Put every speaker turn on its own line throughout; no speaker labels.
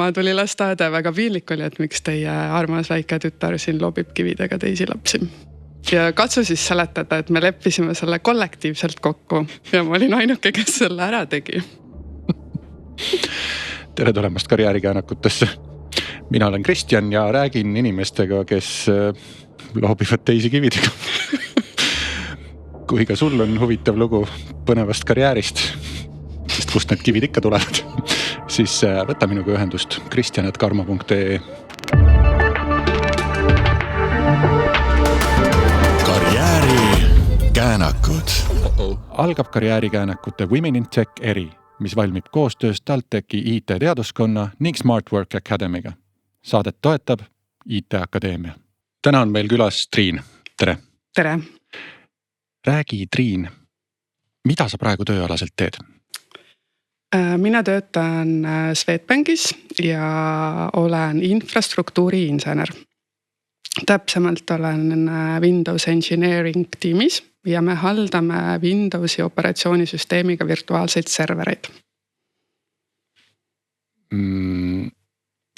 ema tuli lasteaeda ja väga piinlik oli, et miks teie armas väike tütar siin loobib kividega teisi lapsi. Ja katsu siis seletada, et me leppisime selle kollektiivselt kokku ja ma olin ainuke, kes selle ära tegi.
Tere tulemast karjäärikäänakutesse. Mina olen Kristjan ja räägin inimestega, kes loobivad teisi kividega. Kui ka sul on huvitav lugu põnevast karjäärist, sest kust need kivid ikka tulevad, siis võta minuga ühendust kristjan@karmo.ee.
Käänakud.
Algab karjäärikäänakute Women in Tech eri, mis valmib koostöös TalTechi IT-teaduskonna ning Smartwork Academy'ga. Saadet toetab IT Akadeemia. Täna on meil külas Triin. Tere!
Tere!
Räägi, Triin, mida sa praegu tööalaselt teed?
Mina töötan Swedbankis ja olen infrastruktuuri insener. Täpsemalt olen Windows Engineering tiimis ja me haldame Windowsi operatsioonisüsteemiga virtuaalseid servereid.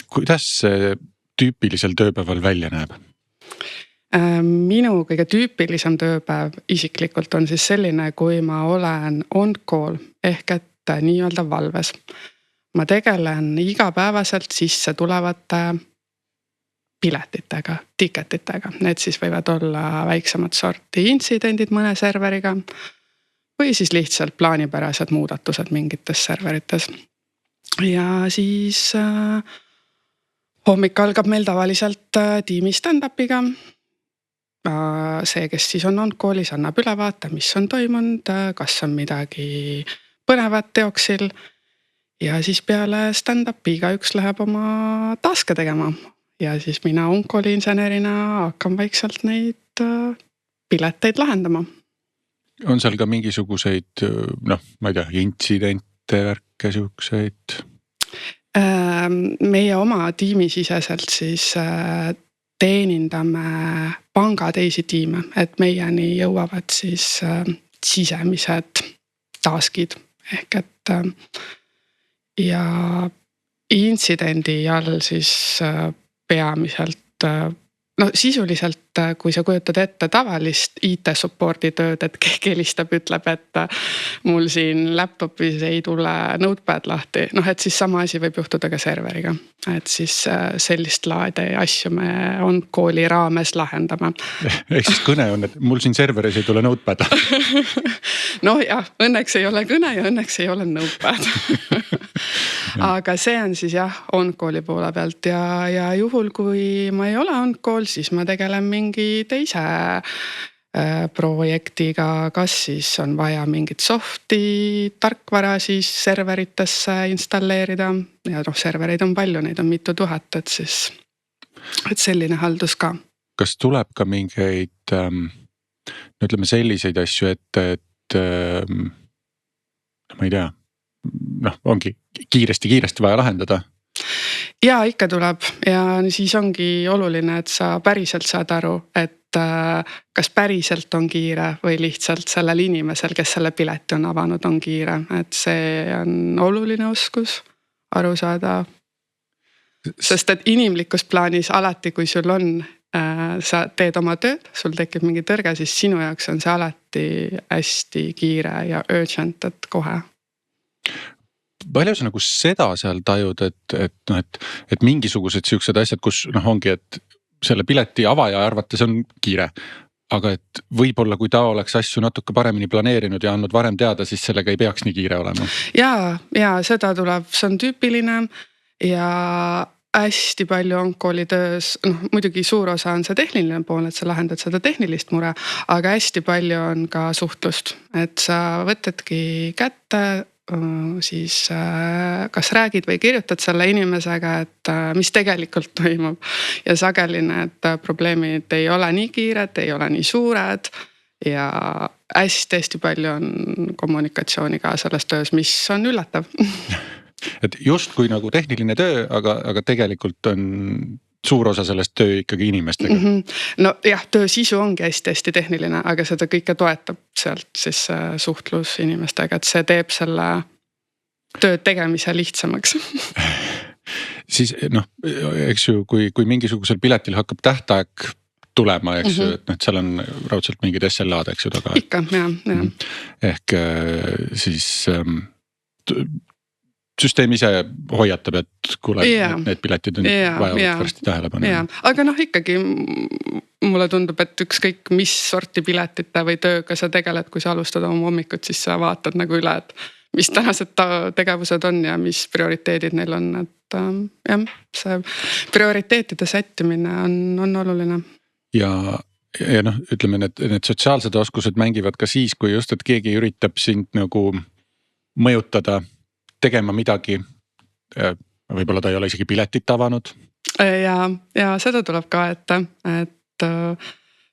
Kuidas see tüüpilisel tööpäeval välja näeb?
Minu kõige tüüpilisem tööpäev isiklikult on siis selline, kui ma olen on call ehk et nii-öelda valves. Ma tegelen igapäevaselt sisse tulevate piletitega, ticketitega. Need siis võivad olla väiksemat sorti intsidendid mõne serveriga või siis lihtsalt plaanipärased muudatused mingites serverites. Ja siis hommik algab meil tavaliselt tiimi stand-upiga. See, kes siis on call'is, annab ülevaate, mis on toimunud, kas on midagi põnevat teoksil. Ja siis peale stand-upi igaüks läheb oma taske tegema. Ja siis mina on-call'i insenerina hakkan vaikselt neid pileteid lahendama.
On seal ka mingisuguseid, ma ei tea, intsidente, värke, siukseid?
Meie oma tiimisiseselt siis teenindame panga teisi tiime, et meieni jõuavad siis sisemised taskid ehk et ja intsidendi all siis peamiselt, sisuliselt, kui sa kujutad ette tavalist IT-supporti tööd, et keegi helistab, ütleb, et mul siin laptopis ei tule notepad lahti, et siis sama asi võib juhtuda ka serveriga. Et siis sellist laadi asju me on call'i raames lahendame.
Ehk siis kõne on, et mul siin serveris ei tule notepad.
Jah, õnneks ei ole kõne ja õnneks ei ole notepad. Aga see on siis on call'i poole pealt ja juhul, kui ma ei ole on call, siis ma tegelen mingi teise projektiga, kas siis on vaja mingit softi, tarkvara siis serveritesse installeerida ja servereid on palju, neid on mitu tuhat, et selline haldus ka.
Kas tuleb ka mingeid, ütleme selliseid asju, et ma ei tea, ongi kiiresti vaja lahendada?
Ja ikka tuleb ja siis ongi oluline, et sa päriselt saad aru, et kas päriselt on kiire või lihtsalt sellel inimesel, kes selle pileti on avanud, on kiire. Et see on oluline oskus aru saada. Sest et inimlikus plaanis alati, kui sul on, sa teed oma tööd, sul tekib mingi tõrge, siis sinu jaoks on see alati hästi kiire ja urgent, et kohe.
Palju sa nagu seda seal tajud, et mingisugused siuksed asjad, kus ongi, et selle pileti avaja arvates on kiire. Aga et võib-olla, kui ta oleks asju natuke paremini planeerinud ja andnud varem teada, siis sellega ei peaks nii kiire olema. Ja
seda tuleb, see on tüüpiline ja hästi palju on call'i töös, muidugi suur osa on see tehniline pool, et sa lahendad seda tehnilist mure, aga hästi palju on ka suhtlust, et sa võtadki kätte, siis kas räägid või kirjutad selle inimesega, et mis tegelikult toimub ja sageli need probleemid ei ole nii kiired, ei ole nii suured ja hästi palju on kommunikatsiooni ka selles töös, mis on üllatav.
Et just kui nagu tehniline töö, aga tegelikult on suur osa sellest töö ikkagi inimestega.
Töö sisu ongi hästi tehniline, aga seda kõike toetab sealt siis suhtlus inimestega, et see teeb selle töö tegemise lihtsamaks.
siis noh, eks ju, kui mingisugusel piletil hakkab tähtaeg tulema, eks ju, et noh, et seal on raudselt mingid SLA-d, eks ju taga.
Ikka, jah.
Ehk siis süsteem ise hoiatab, et kuule, need piletid on vajavad varsti tähelepanu.
Aga noh, ikkagi mulle tundub, et ükskõik mis sorti piletite või tööga sa tegeled, kui sa alustad oma hommikut, siis sa vaatad nagu üle, et mis tänased tegevused on ja mis prioriteedid neil on, et jah, see prioriteetide sättimine on oluline.
Ja noh, ütleme, need sotsiaalsed oskused mängivad ka siis, kui just, et keegi üritab sind nagu mõjutada tegema midagi, võib-olla ta ei ole isegi piletit avanud.
Ja seda tuleb ka, et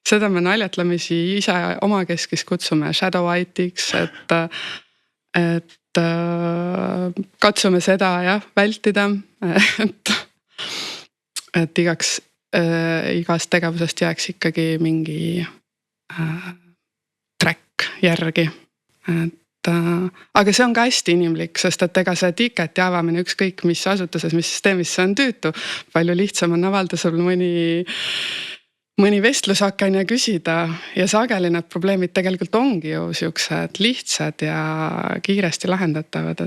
seda me naljatlemisi ise omakeskis kutsume shadow IT-ks, et katsume seda vältida, et igast tegevusest jääks ikkagi mingi track järgi, aga see on ka hästi inimlik, sest et ega see ticketi avamine ükskõik mis asutuses, mis süsteemis, see on tüütu. Palju lihtsam on avaldada sul mõni vestlusaken ja küsida ja sageli need probleemid tegelikult ongi ju siuksed lihtsad ja kiiresti lahendatavad,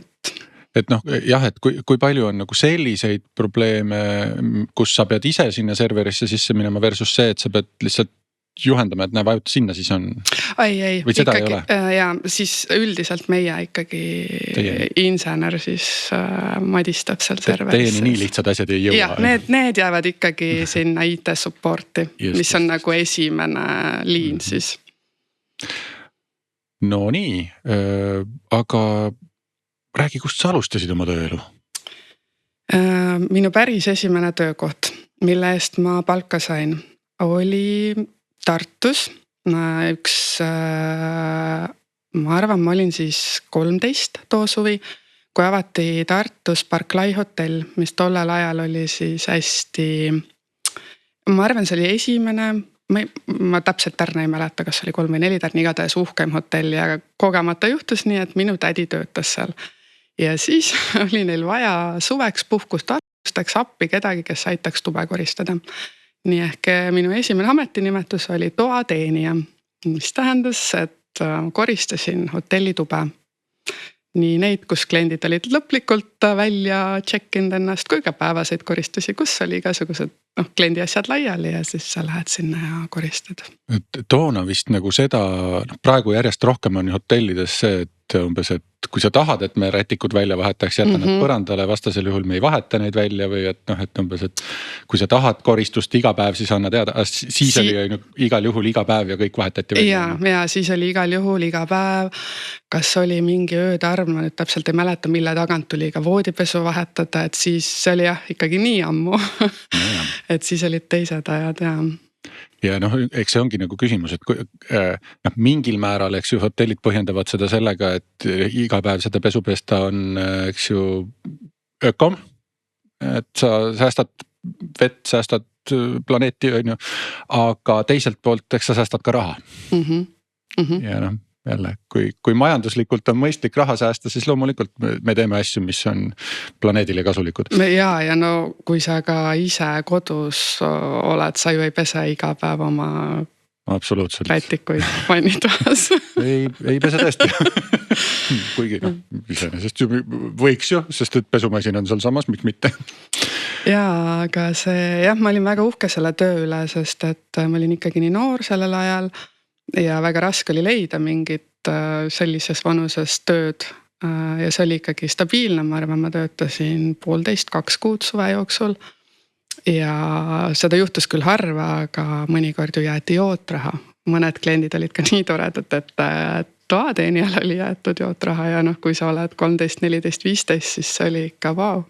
et noh, jah, et kui palju on nagu selliseid probleeme, kus sa pead ise sinna serverisse sisse minema versus see, et sa pead lihtsalt juhendama, et näe, vajuta sinna, siis on.
Ei,
või seda
ikkagi,
ei ole?
Ja siis üldiselt meie ikkagi insener siis madistab seal serveris.
Teieni nii lihtsad asjad ei jõua.
Ja, need jäävad ikkagi sinna IT supporti, mis on nagu esimene liin siis.
No nii, aga räägi, kust sa alustasid oma tööelu?
Minu päris esimene töökoht, mille eest ma palka sain, oli Tartus. Ma arvan, ma olin siis 13 too suvi, kui avati Tartus Barclay hotell, mis tollel ajal oli siis hästi, ma arvan, see oli esimene, ma täpselt tärne ei mäleta, kas oli 3 või 4 tärne, igatahes uhkem hotell ja kogemata juhtus nii, et minu tädi töötas seal. Ja siis oli neil vaja suveks puhkust alustaks appi kedagi, kes aitaks tube koristada. Nii ehk minu esimene ametinimetus oli toateenija, mis tähendas, et koristasin hotelli tube. Nii neid, kus kliendid olid lõplikult välja check-ind ennast, kui ka päevaseid koristusi, kus oli igasugused kliendi asjad laiali ja siis sa lähed sinna ja koristad.
Toona vist nagu seda, praegu järjest rohkem on hotellides see, et umbes, et kui sa tahad, et me rätikud välja vahetaks, jätta nad põrandale, vastasel juhul me ei vaheta neid välja või et noh, et umbes, et kui sa tahad koristust iga päev, siis anna teada, siis oli igal juhul iga päev ja kõik vahetati välja.
Ja siis oli igal juhul iga päev, kas oli mingi öötarv, ma nüüd täpselt ei mäleta, mille tagant tuli ka voodipesu vahetada, et siis see oli jah, ikkagi nii ammu, et siis olid teised ajad ja.
Ja noh, eks see ongi nagu küsimus, et mingil määral, eks ju, hotellid põhjendavad seda sellega, et iga päev seda pesu pesta on, eks ju, ökom, et sa säästad vett, säästad planeeti, on ju, aga teiselt poolt, eks sa säästad ka raha. Ja noh, jälle, kui majanduslikult on mõistlik raha säästa, siis loomulikult me teeme asju, mis on planeedile kasulikud.
Ja no kui sa ka ise kodus oled, sa ju ei pese iga päev oma rätikuid vannitoas.
ei pese tõesti. Kuigi iseenesest võiks ju, sest et pesumasin on seal samas, miks mitte.
Ja, aga see ma olin väga uhke selle töö üle, sest et ma olin ikkagi nii noor sellel ajal ja väga raske oli leida mingit sellises vanuses tööd ja see oli ikkagi stabiilne, ma arvan, ma töötasin 1,5–2 kuud suve jooksul ja seda juhtus küll harva, aga mõnikord ju jäeti jootraha. Mõned kliendid olid ka nii toredad, et toateenijal oli jäetud jootraha ja noh, kui sa oled 13, 14, 15, siis see oli ikka vau.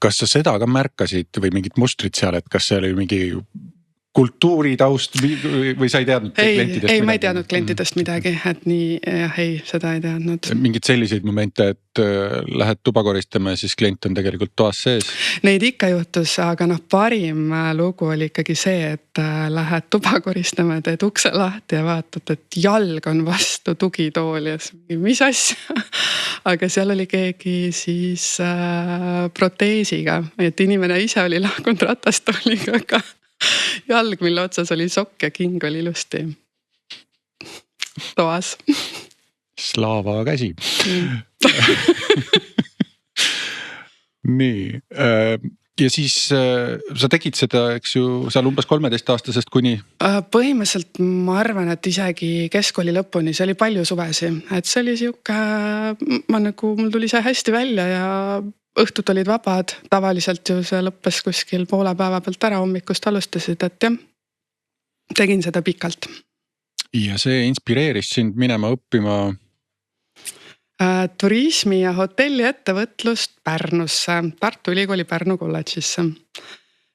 Kas sa seda ka märkasid või mingit mustrit seal, et kas see oli mingi kultuuritaust või sa ei teadnud klientidest
midagi? Ei, ma ei teadnud klientidest midagi, et nii jah, ei, seda ei teadnud.
Mingid selliseid momente, et lähed tuba koristama ja siis klient on tegelikult toas sees?
Neid ikka juhtus, aga parim lugu oli ikkagi see, et lähed tuba koristama ja teed ukse lahti ja vaatad, et jalg on vastu tugitooli ja mis asja. Aga seal oli keegi siis proteesiga, et inimene ise oli lahkunud ratastooliga, aga jalg, mille otsas oli sokk ja king oli ilusti toas.
Slaava käsi. Nii. Ja siis sa tegid seda, eks ju, seal umbes 13-aastasest kuni?
Põhimõtteliselt ma arvan, et isegi keskkooli lõpuni, see oli palju suvesi, et see oli siuke, mul tuli see hästi välja ja õhtud olid vabad, tavaliselt ju see lõppes kuskil poole päeva pealt ära, hommikust alustasid, et jah, tegin seda pikalt.
Ja see inspireeris sind minema õppima?
Turismi ja hotelli ettevõtlust Pärnusse, Tartu Ülikooli Pärnu kolledžisse.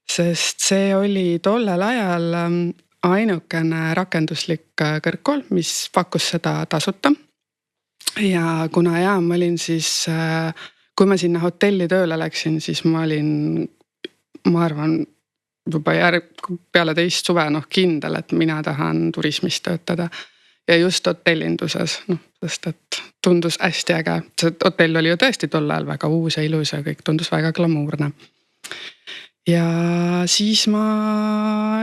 Sest see oli tollel ajal ainukene rakenduslik kõrgkool, mis pakkus seda tasuta. Ja kuna ma olin siis... Kui ma sinna hotelli tööle läksin, siis ma olin, ma arvan, juba peale teist suve kindel, et mina tahan turismis töötada. Ja just hotellinduses, sest et tundus hästi äge. See hotell oli ju tõesti tol ajal väga uus ja ilus ja kõik tundus väga glamuurne. Ja siis ma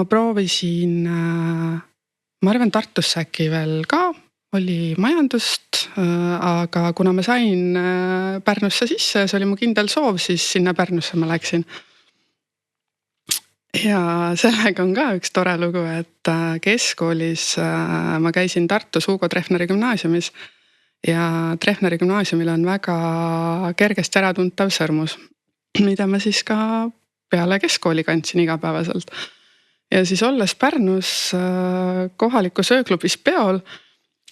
proovisin, ma arvan Tartusse äkki veel ka, oli majandust, aga kuna ma sain Pärnusse sisse, see oli mu kindel soov, siis sinna Pärnusse ma läksin. Ja sellega on ka üks tore lugu, et keskkoolis ma käisin Tartus Hugo Treffneri gümnaasiumis ja Treffneri gümnaasiumil on väga kergesti äratuntav sõrmus, mida ma siis ka peale keskkooli kandsin igapäevaselt. Ja siis olles Pärnus kohaliku sööklubis peol,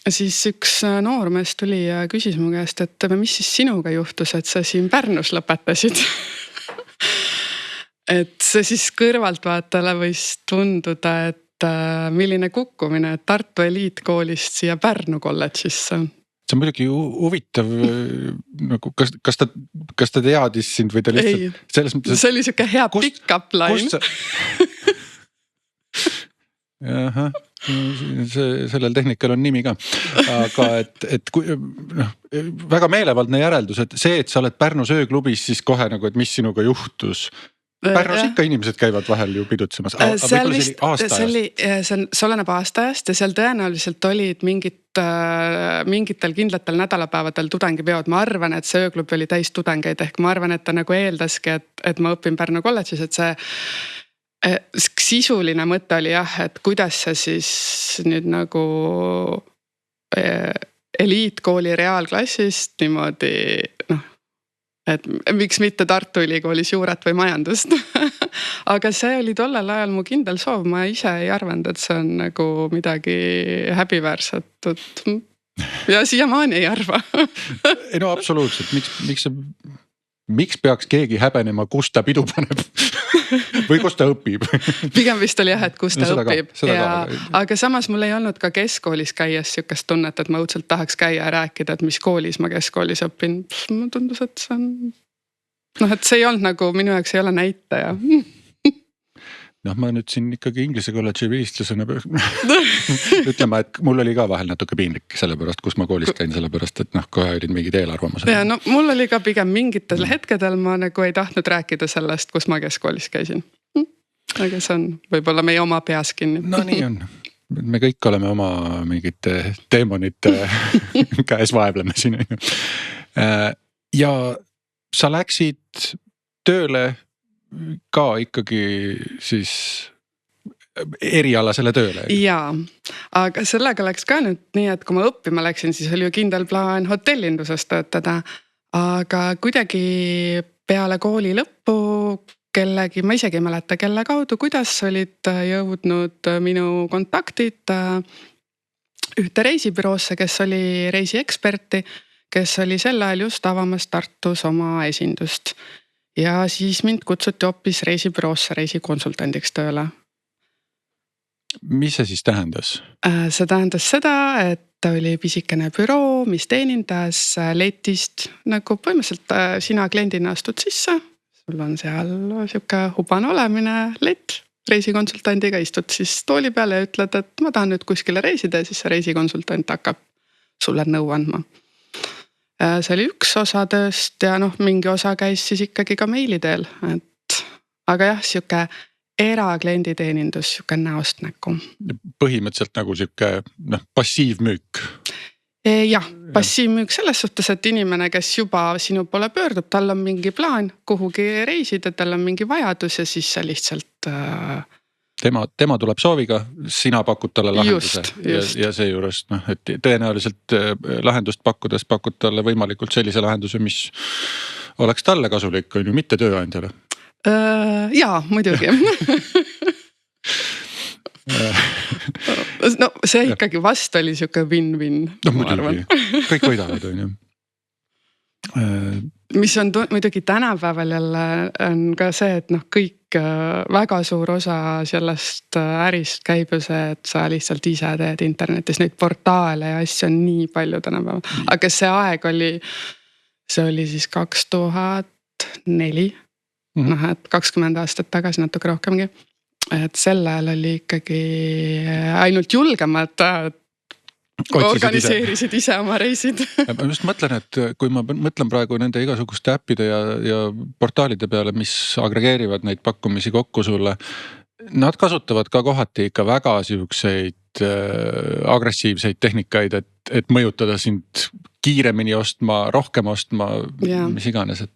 siis üks noormees tuli ja küsis mu käest, et mis siis sinuga juhtus, et sa siin Pärnus lõpetasid. Et see siis kõrvaltvaatajale võis tunduda, et milline kukkumine, et Tartu eliitkoolist siia Pärnu kolledžisse.
See on muidugi huvitav, nagu, kas ta teadis sind või ta lihtsalt...
Ei, see oli siuke hea pick-up line.
Aha, sellel tehnikal on nimi ka, aga et väga meelevaldne järeldus, et see, et sa oled Pärnu sööklubis, siis kohe nagu, et mis sinuga juhtus. Pärnus ikka inimesed käivad vahel ju pidutsemas.
See oleneb aastaajast ja seal tõenäoliselt olid mingitel kindlatel nädalapäevadel tudengipeod. Ma arvan, et see ööklubi oli täis tudengeid ehk ma arvan, et ta nagu eeldaski, et ma õpin Pärnu kolledžis, et see sisuline mõte oli jah, et kuidas sa siis nüüd nagu eliitkooli reaalklassist niimoodi, et miks mitte Tartu Ülikoolis juurat või majandust. Aga see oli tollel ajal mu kindel soov, ma ise ei arvanud, et see on nagu midagi häbiväärset. Ja siiamaani ei arva.
Ei no absoluutselt, miks peaks keegi häbenema, kus ta pidu paneb või kus ta õpib?
Pigem vist oli jah, et kus ta õpib. Aga samas mul ei olnud ka keskkoolis käies siukest tunnet, et ma õudselt tahaks käia ja rääkida, et mis koolis ma keskkoolis õpin. Mulle tundus, et see on... et see ei olnud nagu, minu jaoks ei ole näitaja.
Ma nüüd siin ikkagi Inglise kolledži vilistlusena ütlema, et mul oli ka vahel natuke piinlik sellepärast, kus ma koolis käin, sellepärast, et kohe olid mingid eelarvamused.
Ja mul oli ka pigem mingitel hetkedel ma nagu ei tahtnud rääkida sellest, kus ma keskkoolis käisin. Aga see on võib-olla meie oma peas kinni.
No nii on. Me kõik oleme oma mingite teemonite käes vaevleme siin. Ja sa läksid tööle ka ikkagi siis erialasele tööle.
Jaa, aga sellega läks ka nüüd nii, et kui ma õppima läksin, siis oli ju kindel plaan hotellinduses töötada. Aga kuidagi peale kooli lõppu ma isegi ei mäleta kelle kaudu, kuidas olid jõudnud minu kontaktid ühte reisibüroosse, kes oli reisieksperti, kes oli sel ajal just avamas Tartus oma esindust. Ja siis mind kutsuti hoopis reisibüroosse reisikonsultandiks tööle.
mis see siis tähendas?
See tähendas seda, et oli pisikene büroo, mis teenindas letist nagu põhimõtteliselt sina kliendina astud sisse. Sul on seal siuke hubane olemine lett reisikonsultandiga, istud siis tooli peale ja ütled, et ma tahan nüüd kuskile reisida ja siis see reisikonsultant hakkab sulle nõu andma. See oli üks osa tööst ja mingi osa käis siis ikkagi ka meili teel, et aga jah, siuke eraklienditeenindus, siuke näost näkku.
Põhimõtteliselt nagu siuke passiivmüük.
Jah, passiivmüük selles suhtes, et inimene, kes juba sinu poole pöördub, tal on mingi plaan kuhugi reisida, tal on mingi vajadus ja siis sa lihtsalt...
Tema tuleb sooviga, sina pakud talle lahenduse
just.
Ja seejuures, et tõenäoliselt lahendust pakkudes pakud talle võimalikult sellise lahenduse, mis oleks talle kasulik, on ju, mitte tööandjale.
Jaa, muidugi. No see ikkagi vast oli siuke win-win.
No muidugi, kõik võidavad, on ju.
Mis on muidugi tänapäeval jälle on ka see, et kõik väga suur osa sellest ärist käib ju see, et sa lihtsalt ise teed internetis neid portaale ja asju on nii palju tänapäeval. Aga see aeg oli siis 2004, et 20 aastat tagasi natuke rohkemgi. Et sel ajal oli ikkagi ainult julgemad organiseerisid ise oma reisid.
Ma just mõtlen, et kui ma mõtlen praegu nende igasuguste äppide ja portaalide peale, mis agregeerivad neid pakkumisi kokku sulle, nad kasutavad ka kohati ikka väga siukseid agressiivseid tehnikaid, et mõjutada sind kiiremini ostma, rohkem ostma, mis iganes, et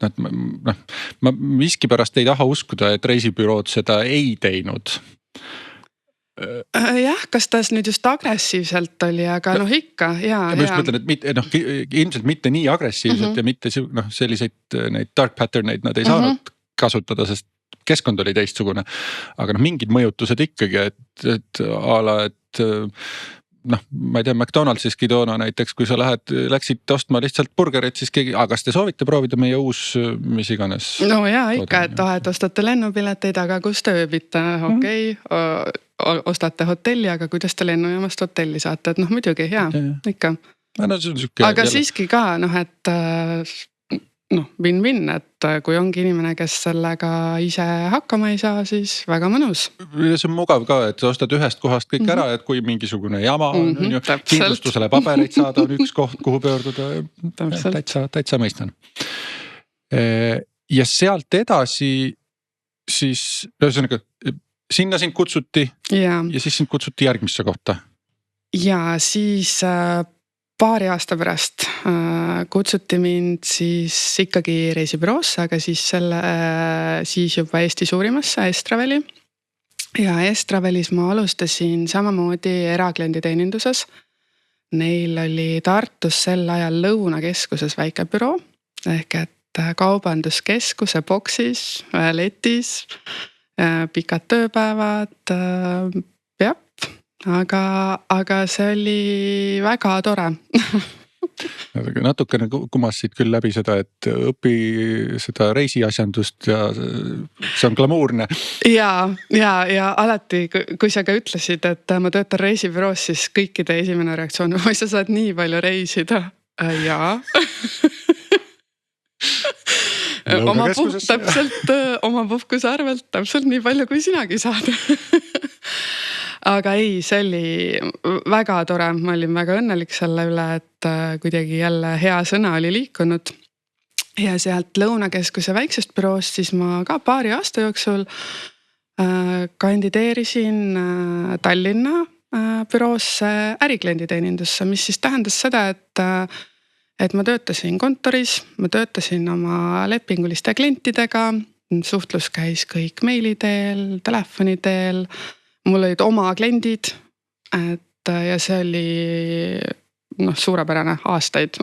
ma miskipärast ei taha uskuda, et reisibürood seda ei teinud.
Jah, kas ta nüüd just agressiivselt oli, aga ikka, jaa.
Ma just mõtlen, et ilmselt mitte nii agressiivselt ja mitte selliseid neid dark patterneid nad ei saanud kasutada, sest keskkond oli teistsugune. Aga mingid mõjutused ikkagi, et a la, et ma ei tea, McDonaldsiski toona näiteks, kui sa läksid ostma lihtsalt burgerit, siis keegi, aga kas te soovite proovida meie uus, mis iganes?
No jaa, ikka, et ostate lennupileteid, aga kus te ööbite? Okei, ostate hotelli, aga kuidas te lennujaamast hotelli saate? Et muidugi, jaa, ikka. Aga siiski ka, et win-win, et kui ongi inimene, kes sellega ise hakkama ei saa, siis väga mõnus.
See on mugav ka, et ostad ühest kohast kõik ära, et kui mingisugune jama on ju, kindlustusele pabereid saada on üks koht, kuhu pöörduda. Täitsa mõistan. Ja sealt edasi siis, sinna sind kutsuti ja siis sind kutsuti järgmisse kohta.
Ja siis paari aasta pärast kutsuti mind siis ikkagi reisibüroosse, aga siis juba Eesti suurimasse Estraveli. Ja Estravelis ma alustasin samamoodi eraklienditeeninduses. Neil oli Tartus sel ajal Lõunakeskuses väike büroo, ehk et kaubanduskeskuse boksis, letis, pikad tööpäevad, aga see oli väga tore.
Natukene kumasid küll läbi seda, et õpi seda reisiasjandust ja see on glamuurne. Ja alati, kui sa ka ütlesid, et ma töötan reisibüroos, siis kõikide esimene reaktsioon, oi sa saad nii palju reisida. Jaa. Oma puhkuse arvelt täpselt nii palju, kui sinagi saad. Aga ei, see oli väga tore, ma olin väga õnnelik selle üle, et kuidagi jälle hea sõna oli liikunud. Ja sealt Lõunakeskuse väiksest büroost siis ma ka paari aasta jooksul kandideerisin Tallinna büroosse äriklienditeenindusse, mis siis tähendas seda, et ma töötasin kontoris, ma töötasin oma lepinguliste klientidega, suhtlus käis kõik meili teel, telefoni teel, mul olid oma kliendid, ja see oli suurepärane aastaid.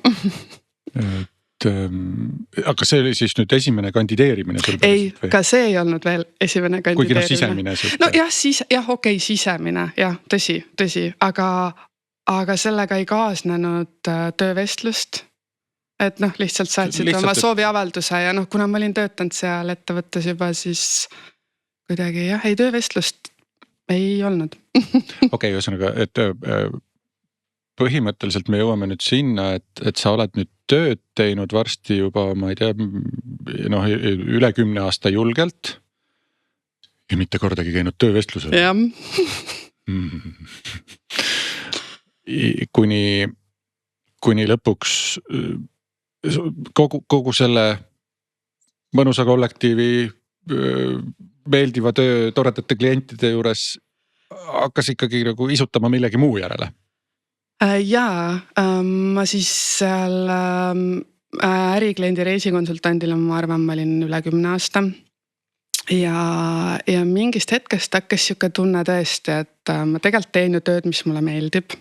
Aga see oli siis nüüd esimene kandideerimine?
Ei, ka see ei olnud veel esimene kandideerimine.
Kuigi sisemine?
Okei, sisemine, tõsi, aga sellega ei kaasnenud töövestlust. Et lihtsalt saatsid oma sooviavalduse ja kuna ma olin töötanud seal ettevõttes juba, siis kuidagi ei töövestlust ei olnud.
Okei, ühesõnaga, et põhimõtteliselt me jõuame nüüd sinna, et sa oled nüüd tööd teinud varsti juba, ma ei tea, noh, üle 10 aasta julgelt. Ja mitte kordagi käinud töövestlusel.
jah,
Kuni lõpuks kogu selle mõnusa kollektiivi, meeldiva töö, toredate klientide juures hakkas ikkagi nagu isutama millegi muu järele.
jaa, ma siis seal ärikliendi reisikonsultandil ma arvan, ma olin üle 10 aasta. Ja mingist hetkest hakkas siuke tunne tõesti, et ma tegelikult teen ju tööd, mis mulle meeldib.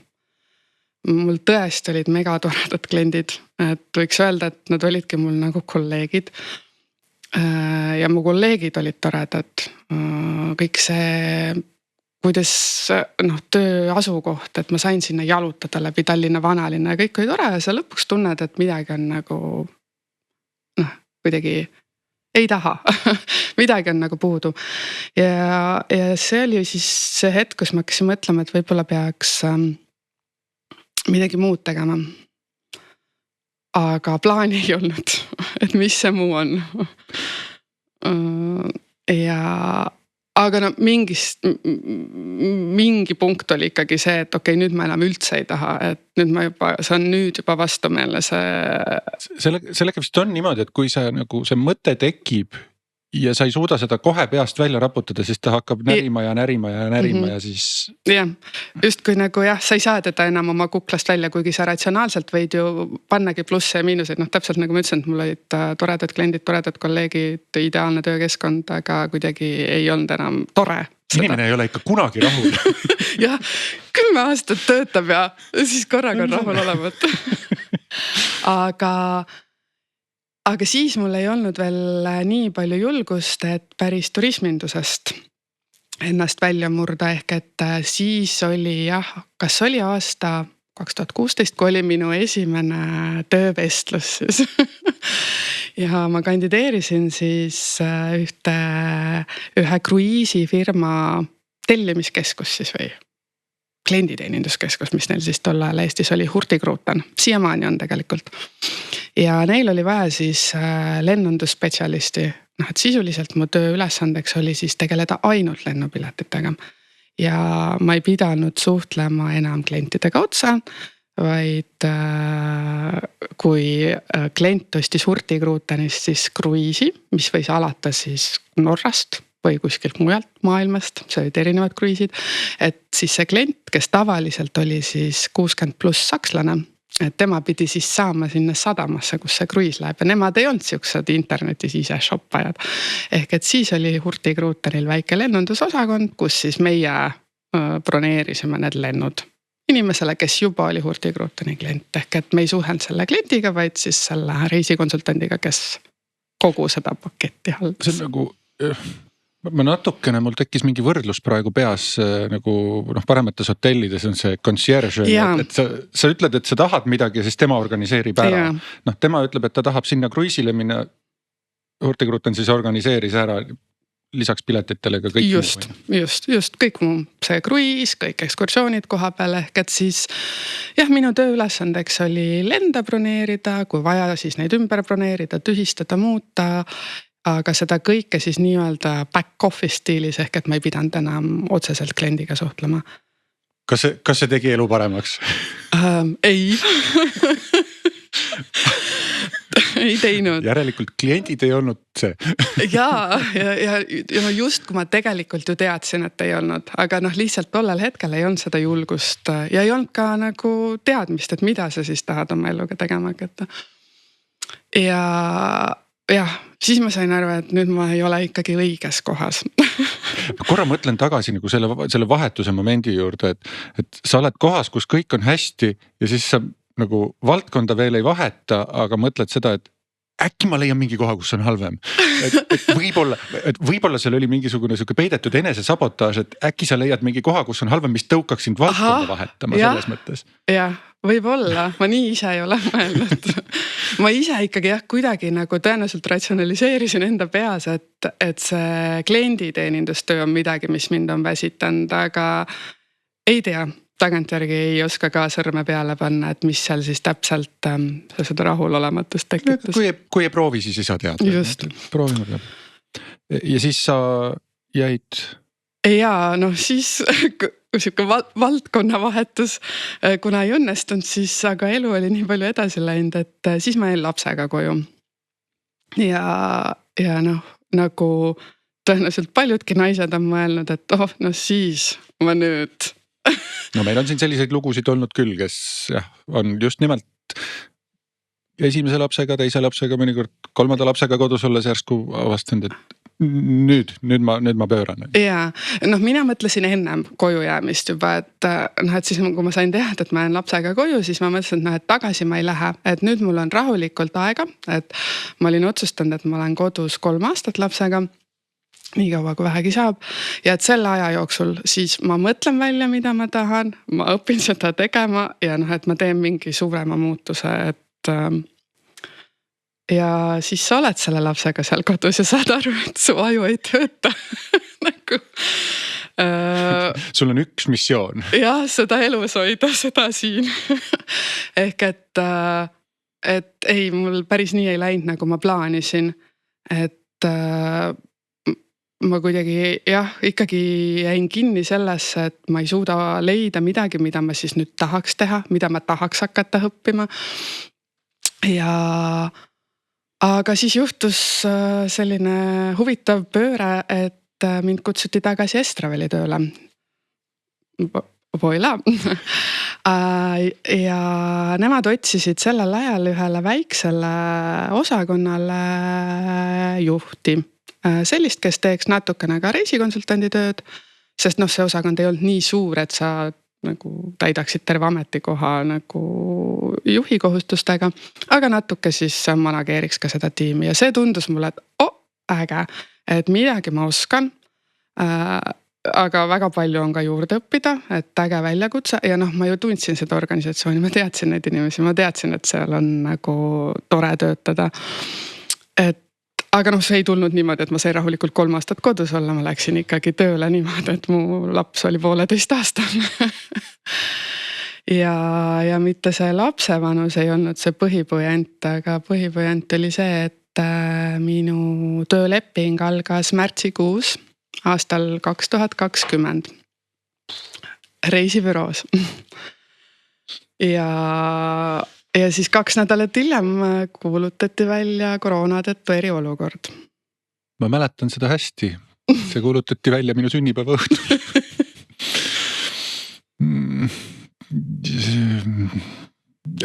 Mul tõesti olid mega toredad kliendid, et võiks öelda, et nad olidki mul nagu kolleegid. Ja mu kolleegid olid toredad. Kõik see, kuidas töö asukoht, et ma sain sinna jalutada läbi Tallinna vanalinna ja kõik oli tore ja sa lõpuks tunned, et midagi on nagu kuidagi ei taha. Midagi on nagu puudu. Ja see oli siis see hetk, kus ma hakkasin mõtlema, et võib-olla peaks midagi muud tegema. Aga plaani ei olnud, et mis see muu on. Aga mingi punkt oli ikkagi see, et okei, nüüd ma enam üldse ei taha, et nüüd see on nüüd juba vastumeelne see.
Sellega vist on niimoodi, et kui see mõte tekib ja sa ei suuda seda kohe peast välja raputada, siis ta hakkab närima ja siis.
Jah, just kui sa ei saa teda enam oma kuklast välja, kuigi sa ratsionaalselt võid ju pannagi plusse ja miinuseid. Täpselt nagu ma ütlesin, et mul olid toredad kliendid, toredad kolleegid, ideaalne töökeskkond, aga kuidagi ei olnud enam tore.
Inimene ei ole ikka kunagi rahul.
Jah, 10 aastat töötab ja siis korraga on rahul olevat. Aga siis mul ei olnud veel nii palju julgust, et päris turismindusest ennast välja murda. Ehk et siis oli kas oli aasta 2016, kui oli minu esimene töövestlus siis. Ja ma kandideerisin siis ühe kruiisifirma tellimiskeskus siis või klienditeeninduskeskus, mis neil siis tol ajal Eestis oli, Hurtigruten. Siiamaani on tegelikult. Ja neil oli vaja siis lennundusspetsialisti. Et sisuliselt mu töö ülesandeks oli siis tegeleda ainult lennupiletitega. Ja ma ei pidanud suhtlema enam klientidega otsa, vaid kui klient ostis Hurtigrutenist siis kruiisi, mis võis alata siis Norrast või kuskilt mujalt maailmast, see olid erinevad kruiisid, et siis see klient, kes tavaliselt oli siis 60+ sakslane, et tema pidi siis saama sinna sadamasse, kus see kruiis läheb ja nemad ei olnud siuksed internetis ise shoppajad. Ehk et siis oli Hurtigrutenil väike lennundusosakond, kus siis meie broneerisime need lennud inimesele, kes juba oli Hurtigruteni klient. Ehk et me ei suhelnud selle klientiga, vaid siis selle reisikonsultandiga, kes kogu seda paketti haldas.
See on nagu... Ma natukene, mul tekkis mingi võrdlus praegu peas nagu paremates hotellides on see concierge, et sa ütled, et sa tahad midagi ja siis tema organiseerib ära. Tema ütleb, et ta tahab sinna kruiisile minna, Hurtigruten siis organiseeris ära lisaks piletitele ka kõik
muu. Just kõik muu, see kruiis, kõik ekskursioonid koha peale, ehk et siis minu tööülesandeks oli lende broneerida, kui vaja siis neid ümber broneerida, tühistada, muuta. Aga seda kõike siis nii-öelda back office stiilis, ehk et ma ei pidanud enam otseselt kliendiga suhtlema.
Kas see tegi elu paremaks?
Ei. Ei teinud.
Järelikult kliendid ei olnud see.
ja just kui ma tegelikult ju teadsin, et ei olnud, aga lihtsalt tollel hetkel ei olnud seda julgust ja ei olnud ka nagu teadmist, et mida sa siis tahad oma eluga tegema hakata. Ja siis ma sain aru, et nüüd ma ei ole ikkagi õiges kohas.
Korra mõtlen tagasi nagu selle vahetuse momendi juurde, et sa oled kohas, kus kõik on hästi ja siis sa nagu valdkonda veel ei vaheta, aga mõtled seda, et äkki ma leian mingi koha, kus on halvem. Et võib-olla seal oli mingisugune peidetud enesesabotaaž, et äkki sa leiad mingi koha, kus on halvem, mis tõukaks sind valdkonda vahetama selles mõttes.
Jah, võib-olla, ma nii ise ei ole mõelnud. Ma ise ikkagi kuidagi nagu tõenäoliselt ratsionaliseerisin enda peas, et see klienditeenindustöö on midagi, mis mind on väsitanud, aga ei tea, tagantjärgi ei oska ka sõrme peale panna, et mis seal siis täpselt seda rahulolematust tekitas.
Kui ei proovi, siis ei saa teada.
Just.
Proovima peab. Ja siis sa jäid?
Ja noh, siis siuke valdkonna vahetus, kuna ei õnnestunud, siis aga elu oli nii palju edasi läinud, et siis ma jäin lapsega koju. Ja noh, nagu tõenäoliselt paljudki naised on mõelnud, et no siis ma nüüd.
No meil on siin selliseid lugusid olnud küll, kes on just nimelt esimese lapsega, teise lapsega, mõnikord kolmanda lapsega kodus olles järsku avastanud, et nüüd ma pööran.
Ja noh, mina mõtlesin ennem koju jäämist juba, et siis kui ma sain teada, et ma jään lapsega koju, siis ma mõtlesin, et tagasi ma ei lähe, et nüüd mul on rahulikult aega, et ma olin otsustanud, et ma olen kodus 3 aastat lapsega, nii kaua kui vähegi saab ja et selle aja jooksul siis ma mõtlen välja, mida ma tahan, ma õpin seda tegema ja et ma teen mingi suurema muutuse, et ja siis sa oled selle lapsega seal kodus ja saad aru, et su aju ei tööta nagu.
Sul on üks missioon.
Jah, seda elus hoida, seda siin. Ehk et ei, mul päris nii ei läinud, nagu ma plaanisin, et ma kuidagi ikkagi jäin kinni sellesse, et ma ei suuda leida midagi, mida ma siis nüüd tahaks teha, mida ma tahaks hakata õppima. Aga siis juhtus selline huvitav pööre, et mind kutsuti tagasi Estraveli tööle. Voila. Ja nemad otsisid sellel ajal ühele väiksele osakonnale juhti. Sellist, kes teeks natukene ka reisikonsultandi tööd, sest see osakond ei olnud nii suur, et sa nagu täidaksid terve ametikoha nagu juhi kohustustega, aga natuke siis manageeriks ka seda tiimi ja see tundus mulle, et äge, et midagi ma oskan, aga väga palju on ka juurde õppida, et äge väljakutse ja ma ju tundsin seda organisatsiooni, ma teadsin neid inimesi, ma teadsin, et seal on nagu tore töötada, aga see ei tulnud niimoodi, et ma sain rahulikult 3 aastat kodus olla, ma läksin ikkagi tööle niimoodi, et mu laps oli 1,5 aastane. Ja mitte see lapsevanus ei olnud see põhipõjent, aga põhipõjent oli see, et minu tööleping algas märtsikuus aastal 2020 reisibüroos. Ja siis 2 nädalat hiljem kuulutati välja koroona tõttu eriolukord.
Ma mäletan seda hästi. See kuulutati välja minu sünnipäeva õhtul.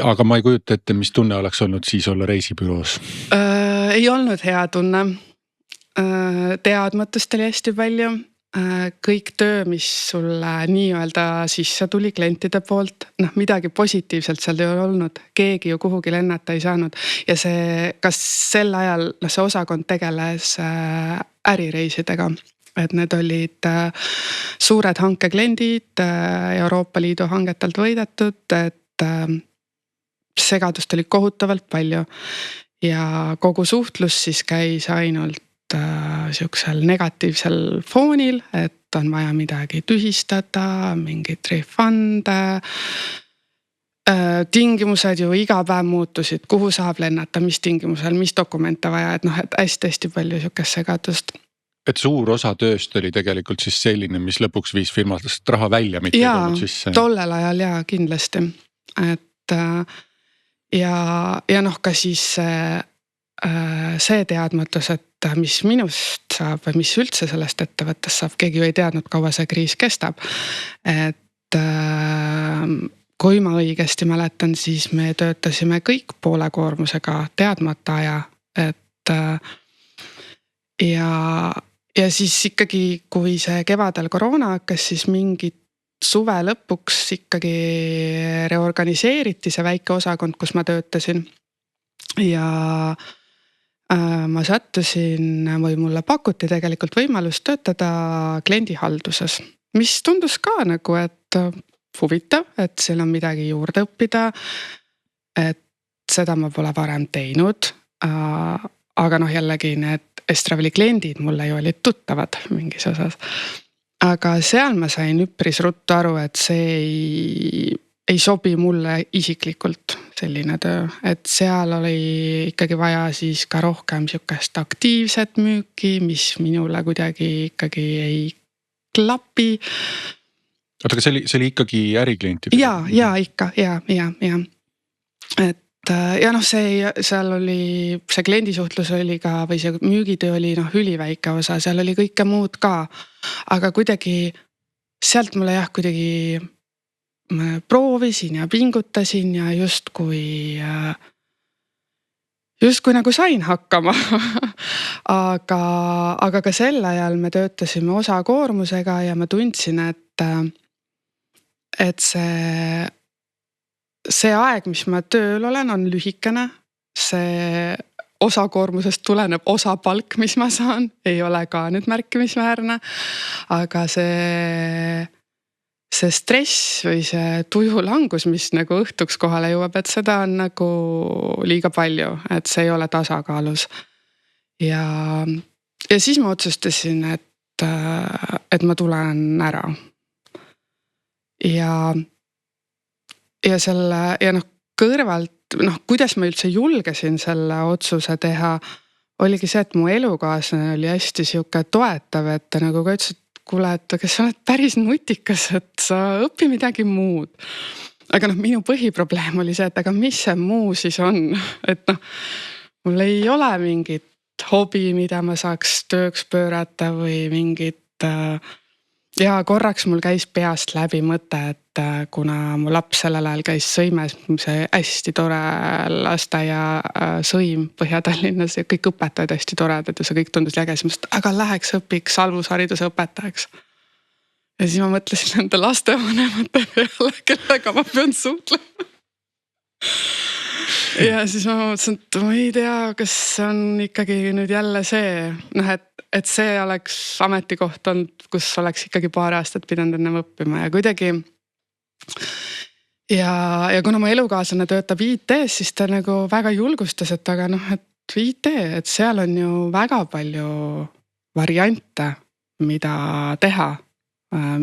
Aga ma ei kujuta ette, mis tunne oleks olnud siis olla reisibüroos.
Ei olnud hea tunne. Teadmatust oli hästi palju. Kõik töö, mis sulle nii-öelda sisse tuli klientide poolt, midagi positiivselt seal ei olnud, keegi ju kuhugi lennata ei saanud ja kas sel ajal see osakond tegeles ärireisidega, et need olid suured hankekliendid Euroopa Liidu hangetelt võidetud, et segadust oli kohutavalt palju ja kogu suhtlus siis käis ainult siuksel negatiivsel foonil, et on vaja midagi tühistada, mingid refande, tingimused ju iga päev muutusid, kuhu saab lennata, mis tingimusel, mis dokumente vaja, et hästi palju siukest segadust.
Et suur osa tööst oli tegelikult siis selline, mis lõpuks viis firmast raha välja, mitte ei tulnud sisse.
Tollel ajal kindlasti, et ja ka siis see teadmatus, et mis minust saab või mis üldse sellest ettevõttest saab, keegi ju ei teadnud, kaua see kriis kestab. Et kui ma õigesti mäletan, siis me töötasime kõik poole koormusega teadmata aja, et ja siis ikkagi, kui see kevadel koroona hakkas, siis mingid suve lõpuks ikkagi reorganiseeriti see väike osakond, kus ma töötasin ja ma sattusin või mulle pakuti tegelikult võimalust töötada kliendihalduses, mis tundus ka nagu, et huvitav, et seal on midagi juurde õppida, et seda ma pole varem teinud, aga jällegi need Estraveli kliendid mulle ju olid tuttavad mingis osas. aga seal ma sain üpris ruttu aru, et see ei sobi mulle isiklikult selline töö, et seal oli ikkagi vaja siis ka rohkem sihukest aktiivset müüki, mis minule kuidagi ikkagi ei klapi.
oota, aga see oli ikkagi äriklientidega?
ja ikka, ja. Et ja noh, seal oli, see kliendisuhtlus oli ka või see müügitöö oli üliväike osa, seal oli kõike muud ka. Aga kuidagi sealt mulle kuidagi proovisin ja pingutasin ja justkui nagu sain hakkama. aga ka sel ajal me töötasime osakoormusega ja ma tundsin, et see aeg, mis ma tööl olen, on lühikene. See osakoormusest tuleneb osapalk, mis ma saan, ei ole ka nüüd märkimisväärne. Aga see stress või see tujulangus, mis nagu õhtuks kohale jõuab, et seda on nagu liiga palju, et see ei ole tasakaalus. Ja siis ma otsustasin, et ma tulen ära. Ja kõrvalt, kuidas ma üldse julgesin selle otsuse teha, oligi see, et mu elukaaslane oli hästi sihuke toetav, et ta nagu ka ütles, et kuule, et kas sa oled päris nutikas, et sa õpi midagi muud. Aga minu põhiprobleem oli see, et aga mis see muu siis on, et mul ei ole mingit hobi, mida ma saaks tööks pöörata või mingit. Ja korraks mul käis peast läbi mõte, et kuna mu laps sellel ajal käis Sõimes, see hästi tore lasteaia Sõim Põhja-Tallinnas ja kõik õpetajad hästi toredad ja see kõik tundus ägesemast, aga läheks õpiks alushariduse õpetajaks. Ja siis ma mõtlesin nende lastevanemate peale, kellega ma pean suhtlema. Ja siis ma mõtlesin, et ma ei tea, kas on ikkagi nüüd jälle see, et see oleks ametikoht olnud, kus oleks ikkagi paar aastat pidanud ennem õppima ja kuidagi. Ja kuna mu elukaaslane töötab IT-s, siis ta nagu väga julgustas, et aga et IT, et seal on ju väga palju variante, mida teha,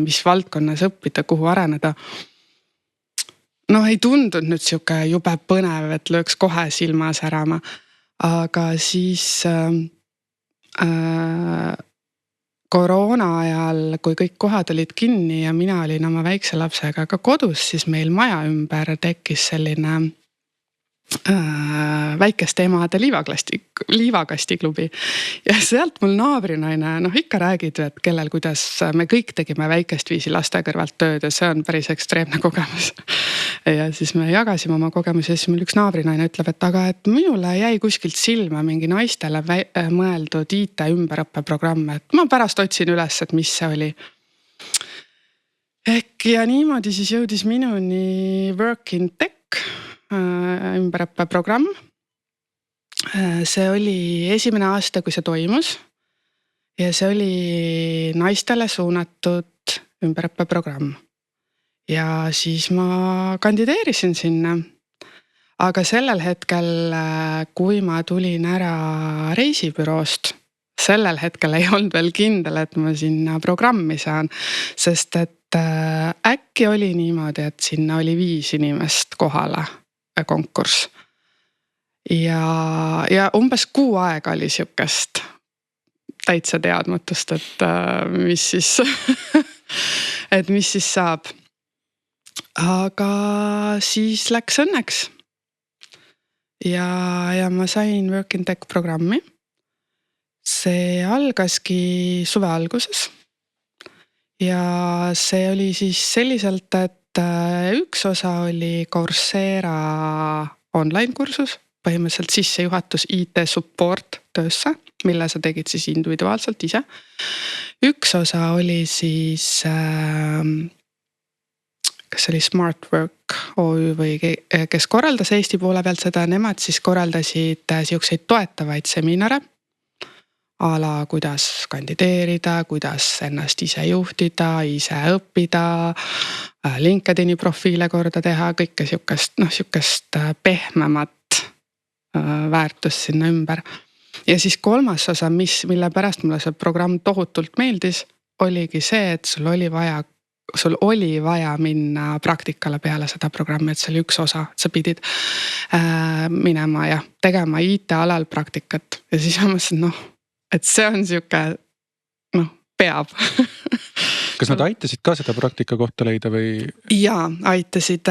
mis valdkonnas õppida, kuhu areneda. Ei tundunud nüüd sihuke jube põnev, et lööks kohe silma särama, aga siis koroona ajal, kui kõik kohad olid kinni ja mina olin oma väikse lapsega ka kodus, siis meil maja ümber tekkis selline väikeste emade liivakastiklubi. Ja sealt mul naabrinaine, ikka räägid, et kellel, kuidas me kõik tegime väikest viisi laste kõrvalt tööd ja see on päris ekstreemne kogemus. Ja siis me jagasime oma kogemusi ja siis meil üks naabrinaine ütleb, et aga et minule jäi kuskilt silma mingi naistele mõeldud IT ümberõppeprogramm, et ma pärast otsin üles, et mis see oli. Ja niimoodi siis jõudis minuni Work in Tech ümberõppeprogramm. See oli esimene aasta, kui see toimus ja see oli naistele suunatud ümberõppeprogramm. Ja siis ma kandideerisin sinna. Aga sellel hetkel, kui ma tulin ära reisibüroost, sellel hetkel ei olnud veel kindel, et ma sinna programmi saan, sest et äkki oli niimoodi, et sinna oli 5 inimest kohale konkurss. Ja umbes 6 aega oli sihukest täitsa teadmatust, et mis siis saab. Aga siis läks õnneks. Ja ma sain Work in Tech programmi. See algaski suve alguses. Ja see oli siis selliselt, et üks osa oli Coursera online kursus, põhimõtteliselt sissejuhatus IT support töösse, mille sa tegid siis individuaalselt ise. Üks osa oli siis, kas oli Smart Work OÜ või kes korraldas Eesti poole pealt seda, nemad siis korraldasid siukseid toetavaid seminare. Ala, kuidas kandideerida, kuidas ennast ise juhtida, ise õppida, LinkedIni profiile korda teha, kõike siukest pehmemat väärtust sinna ümber. Ja siis kolmas osa, mille pärast mulle see programm tohutult meeldis, oligi see, et sul oli vaja minna praktikale peale seda programmi, et see oli üks osa, et sa pidid minema ja tegema IT-alal praktikat ja siis ma mõtlesin, et see on siuke, peab.
Kas nad aitasid ka seda praktika kohta leida või?
Jaa, aitasid.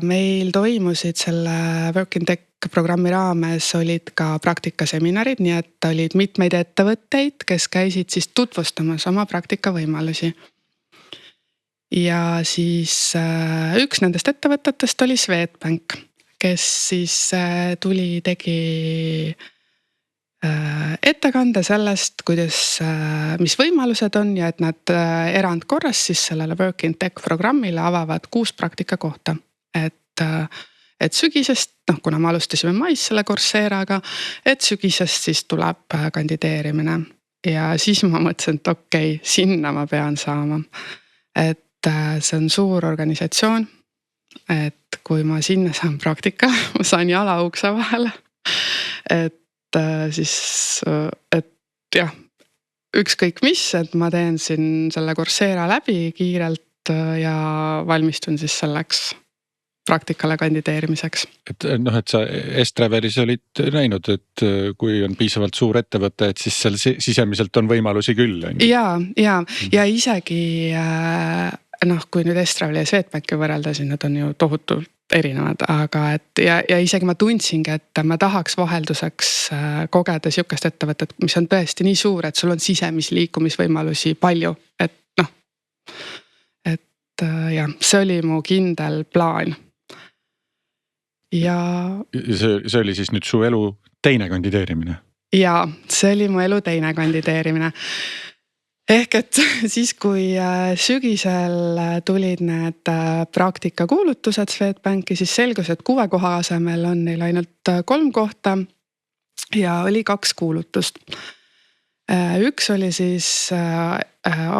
Meil toimusid selle Work in Tech programmi raames olid ka praktikaseminarid, nii et olid mitmeid ettevõtteid, kes käisid siis tutvustamas oma praktikavõimalusi. Ja siis üks nendest ettevõtetest oli Swedbank, kes siis tegi ettekande sellest, mis võimalused on ja et nad erandkorras siis sellele Work in Tech programmile avavad 6 praktika kohta. Et sügisest, kuna me alustasime mais selle Courseraga, et sügisest siis tuleb kandideerimine. Ja siis ma mõtlesin, et okei, sinna ma pean saama. Et see on suur organisatsioon, et kui ma sinna saan praktika, ma saan jala ukse vahele. Et jah, ükskõik mis, et ma teen siin selle Coursera läbi kiirelt ja valmistun siis selleks praktikale kandideerimiseks.
Et sa S-Travelis olid näinud, et kui on piisavalt suur ettevõte, et siis seal sisemiselt on võimalusi küll.
Ja isegi kui nüüd S-Traveli ja Swedbanki võrrelda, siis nad on ju tohutult erinevad, aga ja isegi ma tundsingi, et ma tahaks vahelduseks kogeda siukest ettevõtet, mis on tõesti nii suur, et sul on sisemisi liikumisvõimalusi palju, et see oli mu kindel plaan. Ja
see oli siis nüüd su elu teine kandideerimine?
Jaa, see oli mu elu teine kandideerimine. Ehk et siis, kui sügisel tulid need praktikakuulutused Swedbanki, siis selgus, et 6 koha asemel on neil ainult 3 kohta ja oli 2 kuulutust. Üks oli siis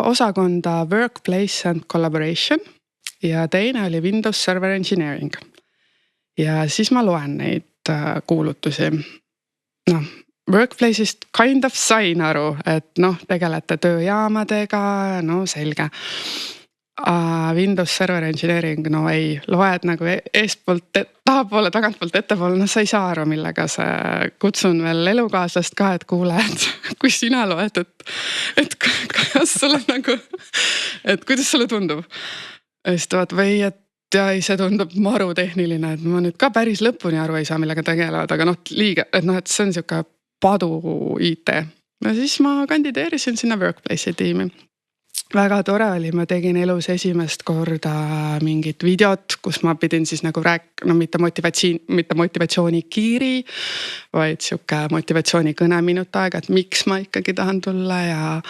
osakonda Workplace and Collaboration ja teine oli Windows Server Engineering. Ja siis ma loen neid kuulutusi. Workplace'ist kind of sain aru, et tegelete tööjaamadega, selge. Windows Server Engineering, ei, loed nagu eespoolt, tahapoole, tagantpoolt, ettepoole, sa ei saa aru, millega see kutsun veel elukaaslast ka, et kuule, et kui sina loed, et kas sulle et kuidas sulle tundub? Istavad või, et see tundub maru tehniline, et ma nüüd ka päris lõpuni aru ei saa, millega tegelevad, aga liiga, et see on siuke padu IT. Ja siis ma kandideerisin sinna Workplace'i tiimi. Väga tore oli, ma tegin elus esimest korda mingit videot, kus ma pidin siis nagu mitte motivatsioonikiiri, vaid siuke motivatsioonikõne minut aega, et miks ma ikkagi tahan tulla ja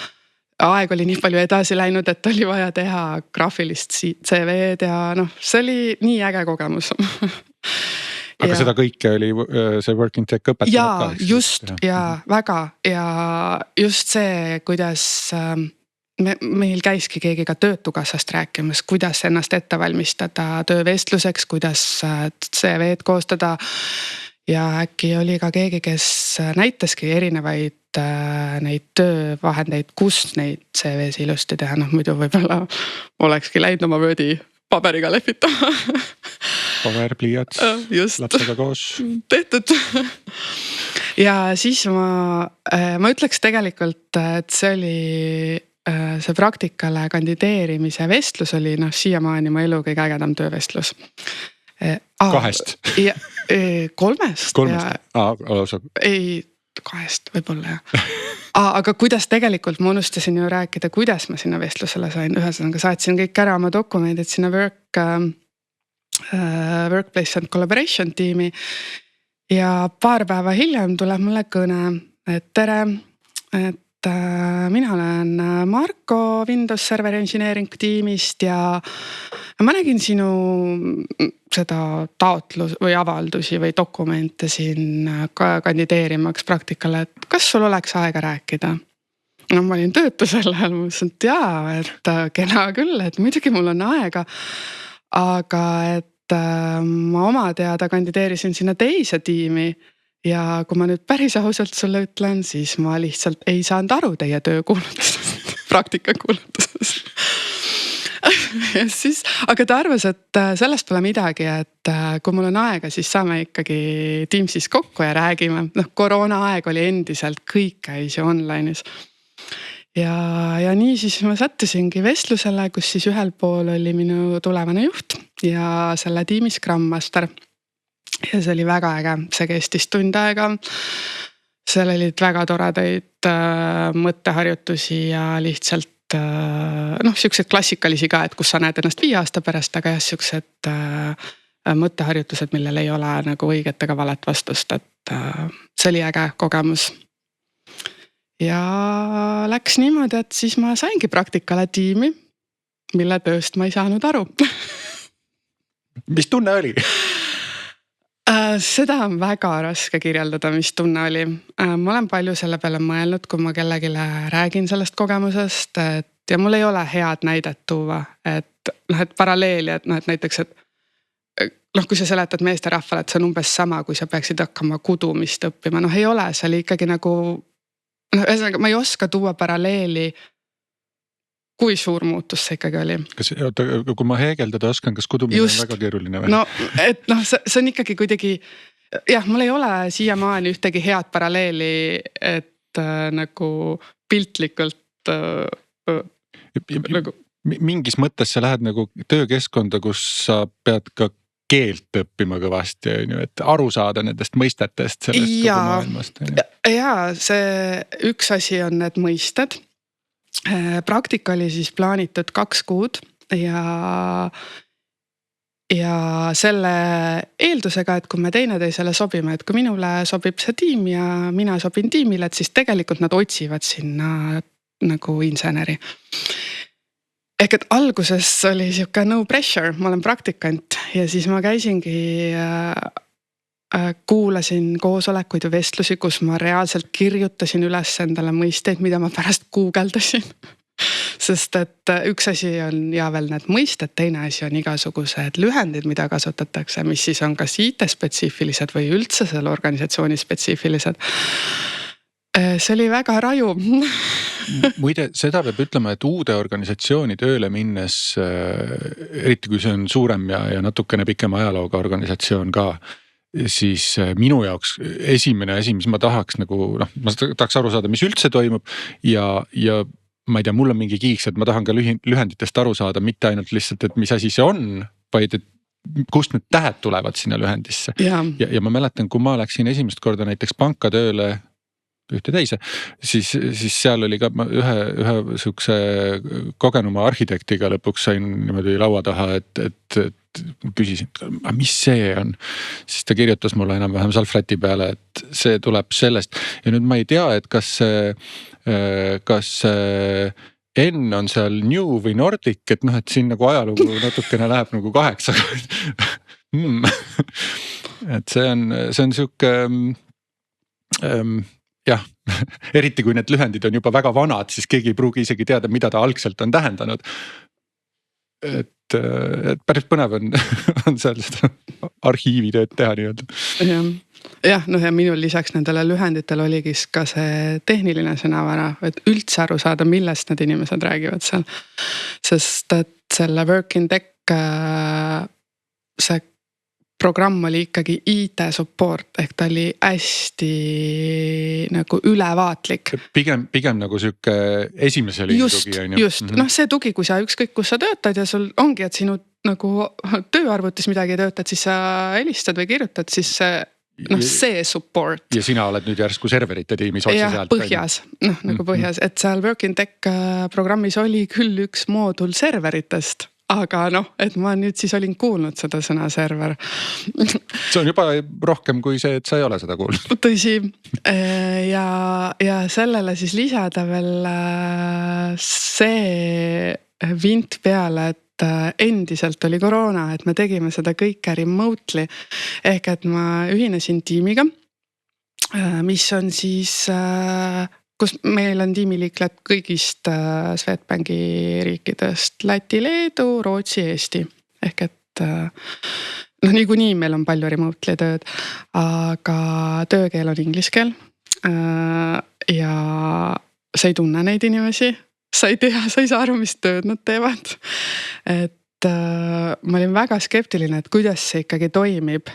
aeg oli nii palju edasi läinud, et oli vaja teha graafilist CV-d ja see oli nii äge kogemus.
Aga seda kõike oli see Work in Tech õpetanud ka?
Jaa, just ja väga ja just see, kuidas meil käiski keegi ka Töötukassast rääkimas, kuidas ennast ette valmistada töövestluseks, kuidas CV-d koostada ja äkki oli ka keegi, kes näitaski erinevaid neid töövahendeid, kus neid CV-s ilusti teha, muidu võib-olla olekski läinud oma Wordi paberiga lehvitama.
Paber, pliiats, lapsega koos.
Tehtud. Ja siis ma ütleks tegelikult, et see oli see praktikale kandideerimise vestlus oli siiamaani mu elu kõige ägedam töövestlus.
2?
3. Ei, 2 võib-olla jah. Aga kuidas tegelikult ma unustasin ju rääkida, kuidas ma sinna vestlusele sain. Ühesõnaga saatsin kõik ära oma dokumendid sinna Workplace and Collaboration tiimi ja paar päeva hiljem tuleb mulle kõne, et tere, et mina olen Marko Windows Server Engineering tiimist ja ma nägin sinu seda taotlus või avaldusi või dokumente siin kandideerimaks praktikale, et kas sul oleks aega rääkida? Ma olin töötu sel ajal, ma mõtlesin, et jaa, et kena küll, et muidugi mul on aega. Aga et ma oma teada kandideerisin sinna teise tiimi ja kui ma nüüd päris ausalt sulle ütlen, siis ma lihtsalt ei saanud aru teie töökuulutusest. praktikakuulutuses. Ja siis, aga ta arvas, et sellest pole midagi, et kui mul on aega, siis saame ikkagi Teamsis kokku ja räägime. Noh, koroona aeg oli endiselt, kõik käis ju online'is. Ja nii siis ma sattusingi vestlusele, kus siis ühel pool oli minu tulevane juht ja selle tiimi Scrum Master. Ja see oli väga äge, see kestis tund aega. Seal olid väga toredaid mõtteharjutusi ja lihtsalt siuksed klassikalisi ka, et kus sa näed ennast 5 aasta pärast, aga jah, siuksed mõtteharjutused, millel ei ole nagu õiget ega valet vastust, et see oli äge kogemus. Ja läks niimoodi, et siis ma saingi praktikale tiimi, mille tööst ma ei saanud aru.
Mis tunne oli?
Seda on väga raske kirjeldada, mis tunne oli. Ma olen palju selle peale mõelnud, kui ma kellegile räägin sellest kogemusest, ja mul ei ole head näidet tuua, et paralleeli, et näiteks, et kui sa seletad meeste rahvale, et see on umbes sama, kui sa peaksid hakkama kudumist õppima, ei ole, see oli ikkagi nagu, ühesõnaga ma ei oska tuua paralleeli, kui suur muutus see ikkagi oli.
Kui ma heegeldada oskan, kas kudumine on väga keeruline või?
See on ikkagi kuidagi, jah, mul ei ole siiamaani ühtegi head paralleeli, et nagu piltlikult nagu.
Mingis mõttes sa lähed nagu töökeskkonda, kus sa pead ka keelt õppima kõvasti, et aru saada nendest mõistetest sellest kogu maailmast.
Ja see üks asi on need mõisted. Praktika oli siis plaanitud 2 kuud ja selle eeldusega, et kui me teineteisele sobime, et kui minule sobib see tiim ja mina sobin tiimile, et siis tegelikult nad otsivad sinna nagu inseneri. Ehk et alguses oli siuke no pressure, ma olen praktikant ja siis ma käisingi kuulasin koosolekuid ja vestlusi, kus ma reaalselt kirjutasin üles endale mõisteid, mida ma pärast guugeldasin. Sest et üks asi on ja veel need mõisted, teine asi on igasugused lühendid, mida kasutatakse, mis siis on kas IT-spetsiifilised või üldse selle organisatsiooni spetsiifilised. See oli väga raju.
Muide, seda peab ütlema, et uude organisatsiooni tööle minnes, eriti kui see on suurem ja natukene pikema ajalooga organisatsioon ka, siis minu jaoks esimene asi, mis ma tahaks nagu, ma tahaks aru saada, mis üldse toimub ja ma ei tea, mul on mingi kiiks, et ma tahan ka lühenditest aru saada, mitte ainult lihtsalt, et mis asi see on, vaid et kust need tähed tulevad sinna lühendisse. Ja ma mäletan, kui ma läksin esimest korda näiteks panka tööle ühte teise, siis seal oli ka ühe sihukese kogenuma arhitektiga lõpuks sain niimoodi laua taha, et küsisin, mis see on, siis ta kirjutas mulle enam-vähem salfräti peale, et see tuleb sellest ja nüüd ma ei tea, et kas N on seal New või Nordic, et et siin nagu ajalugu natukene läheb nagu 8. Et see on sihuke jah, eriti kui need lühendid on juba väga vanad, siis keegi ei pruugi isegi teada, mida ta algselt on tähendanud. Et päris põnev on seal seda arhiivitööd teha nii-öelda.
Ja minul lisaks nendele lühenditele oligi ka see tehniline sõnavara, et üldse aru saada, millest need inimesed räägivad seal. Sest et selle Work in Tech see programm oli ikkagi IT support, ehk ta oli hästi nagu ülevaatlik.
Pigem nagu siuke esimese liini tugi.
Just, see tugi, kui sa ükskõik kus sa töötad ja sul ongi, et sinu nagu tööarvutis midagi töötad, siis sa helistad või kirjutad, siis see support.
Ja sina oled nüüd järsku serverite tiimis otse sealt.
Põhjas, nagu põhjas, et seal Work in Tech programmis oli küll üks moodul serveritest. Aga et ma nüüd siis olin kuulnud seda sõna server.
See on juba rohkem kui see, et sa ei ole seda kuulnud.
Tõsi. Ja sellele siis lisada veel see vint peale, et endiselt oli koroona, et me tegime seda kõike remotely. Ehk et ma ühinesin tiimiga, mis on siis kus meil on tiimiliikled kõigist Swedbanki riikidest, Läti, Leedu, Rootsi, Eesti. Ehk et niikuinii meil on palju remotely tööd, aga töökeel on inglise keel ja sa ei tunne neid inimesi, sa ei tea, sa ei saa aru, mis tööd nad teevad. Et ma olin väga skeptiline, et kuidas see ikkagi toimib.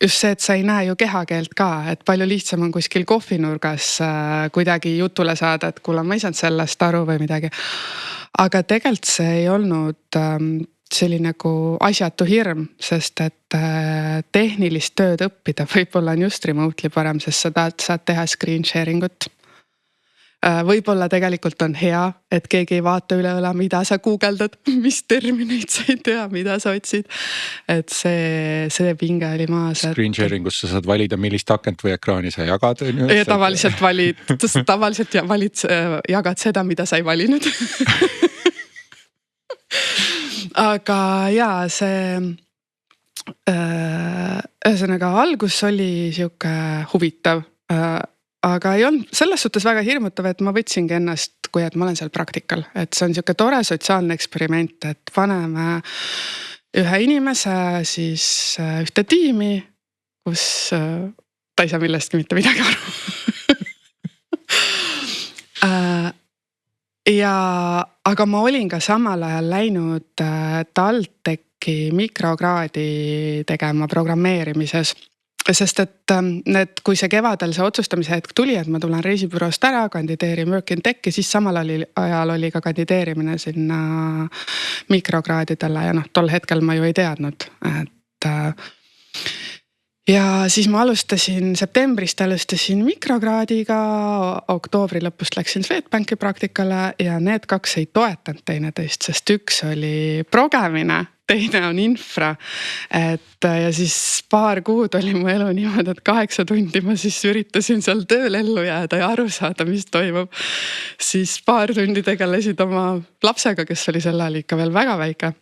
Just see, et sa ei näe ju kehakeelt ka, et palju lihtsam on kuskil kohvinurgas kuidagi jutule saada, et kuule, ma ei saanud sellest aru või midagi. Aga tegelikult see ei olnud selline nagu asjatu hirm, sest et tehnilist tööd õppida võib-olla on just remotely parem, sest sa saad teha screen sharing ut. Võib-olla tegelikult on hea, et keegi ei vaata üle õla, mida sa guugeldad, mis termineid sa ei tea, mida sa otsid. Et see pinge oli maas.
Screen sharing us sa saad valida, millist akent või ekraani sa jagad.
Ja tavaliselt jagad seda, mida sa ei valinud. Aga jaa, see ühesõnaga algus oli siuke huvitav. Aga ei olnud selles suhtes väga hirmutav, et ma võtsingi ennast, kui et ma olen seal praktikal. Et see on siuke tore sotsiaalne eksperiment, et paneme ühe inimese siis ühte tiimi, kus ta ei saa millestki mitte midagi aru. Aga ma olin ka samal ajal läinud TalTechi mikrokraadi tegema programmeerimises. Sest et kui see kevadel see otsustamise hetk tuli, et ma tulen reisibüroost ära, kandideerin Work in Techi, siis samal ajal oli ka kandideerimine sinna mikrokraadidele ja tol hetkel ma ju ei teadnud. Ja siis ma septembrist alustasin mikrokraadiga, oktoobri lõpust läksin Swedbanki praktikale ja need kaks ei toetanud teineteist, sest üks oli progemine, teine on infra. Ja siis paar kuud oli mu elu niimoodi, et 8 tundi ma siis üritasin seal tööl ellu jääda ja aru saada, mis toimub. Siis paar tundi tegelesid oma lapsega, kes oli sel ajal ikka veel väga väike.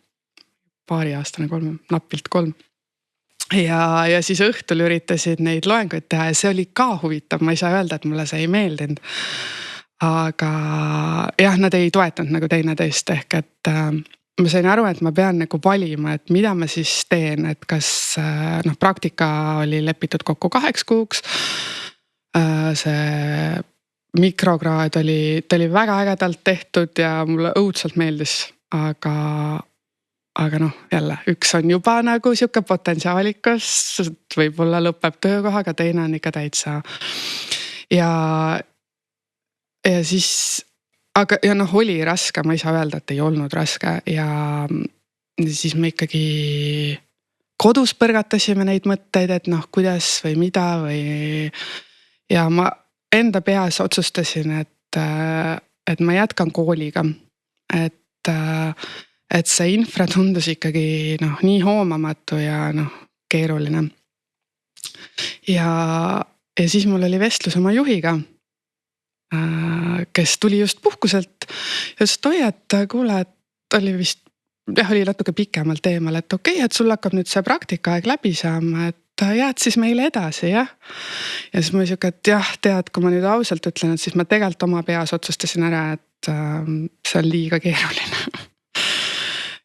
Paariaastane, napilt 3. Ja siis õhtul üritasid neid loenguid teha ja see oli ka huvitav, ma ei saa öelda, et mulle see ei meeldinud. Aga jah, nad ei toetanud nagu teineteist ehk, et ma sain aru, et ma pean nagu valima, et mida ma siis teen, et kas praktika oli lepitud kokku 8 kuuks. See mikrokraad ta oli väga ägedalt tehtud ja mulle õudselt meeldis, aga jälle, üks on juba nagu siuke potentsiaalikas, võib-olla lõpeb töökohaga, teine on ikka täitsa. Ja siis, aga oli raske, ma ei saa öelda, et ei olnud raske ja siis me ikkagi kodus põrgatasime neid mõtteid, et kuidas või mida või ja ma enda peas otsustasin, et ma jätkan kooliga, et see infra tundus ikkagi nii hoomamatu ja keeruline. Ja siis mul oli vestlus oma juhiga, kes tuli just puhkuselt ja ütles, et oi, et kuule, et oli vist, oli natuke pikemalt teemal, et okei, et sul hakkab nüüd see praktikaeg läbi saama, et jääd siis meile edasi, jah. Ja siis ma siuke, et jah, tead, kui ma nüüd ausalt ütlen, et siis ma tegelikult oma peas otsustasin ära, et see on liiga keeruline.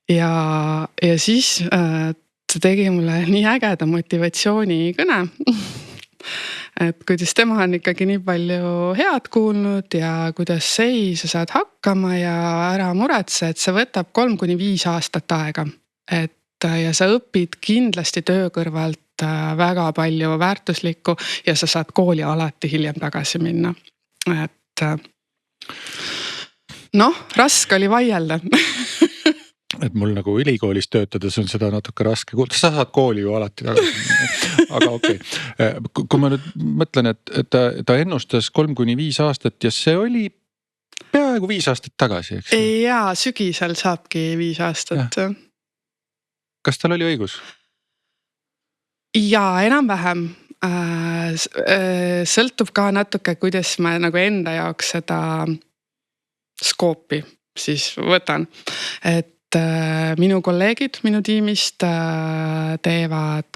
Ja siis ta tegi mulle nii ägeda motivatsiooni kõne, et kuidas tema on ikkagi nii palju head kuulnud ja kuidas sa saad hakkama ja ära muretse, et see võtab 3-5 aastat aega. Ja sa õpid kindlasti töö kõrvalt väga palju väärtuslikku ja sa saad kooli alati hiljem tagasi minna. Et raske oli vaielda.
Et mul nagu ülikoolis töötades on seda natuke raske kuulda, sa saad kooli ju alati tagasi. Aga okei. Kui ma nüüd mõtlen, et ta ennustas 3-5 aastat ja see oli peaaegu 5 aastat tagasi, eks?
Jaa, sügisel saabki 5 aastat. Ja.
Kas tal oli õigus?
Jaa, enam-vähem. Sõltub ka natuke, kuidas ma nagu enda jaoks seda skoopi siis võtan. Et minu kolleegid minu tiimist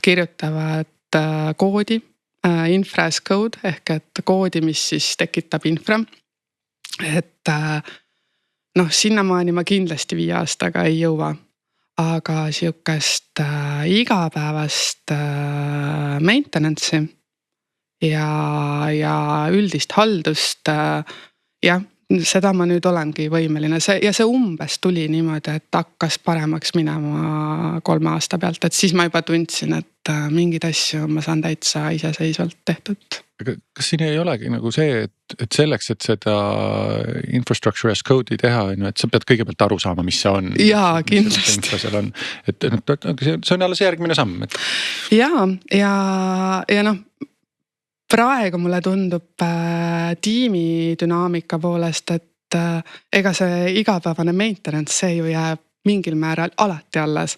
kirjutavad koodi, infra as code ehk et koodi, mis siis tekitab infra. Et sinnamaani ma kindlasti 5 aastaga ei jõua, aga siukest igapäevast maintenance'i ja üldist haldust, jah, seda ma nüüd olengi võimeline ja see umbes tuli niimoodi, et hakkas paremaks minema 3 aasta pealt, et siis ma juba tundsin, et mingeid asju ma saan täitsa iseseisvalt tehtud.
Kas siin ei olegi nagu see, et selleks, et seda infrastructure as code'i teha, et sa pead kõigepealt aru saama, mis see on?
Jaa, kindlasti.
See on alles järgmine samm.
Ja noh, praegu mulle tundub tiimi dünaamika poolest, et ega see igapäevane maintenance, see ju jääb mingil määral alati alles.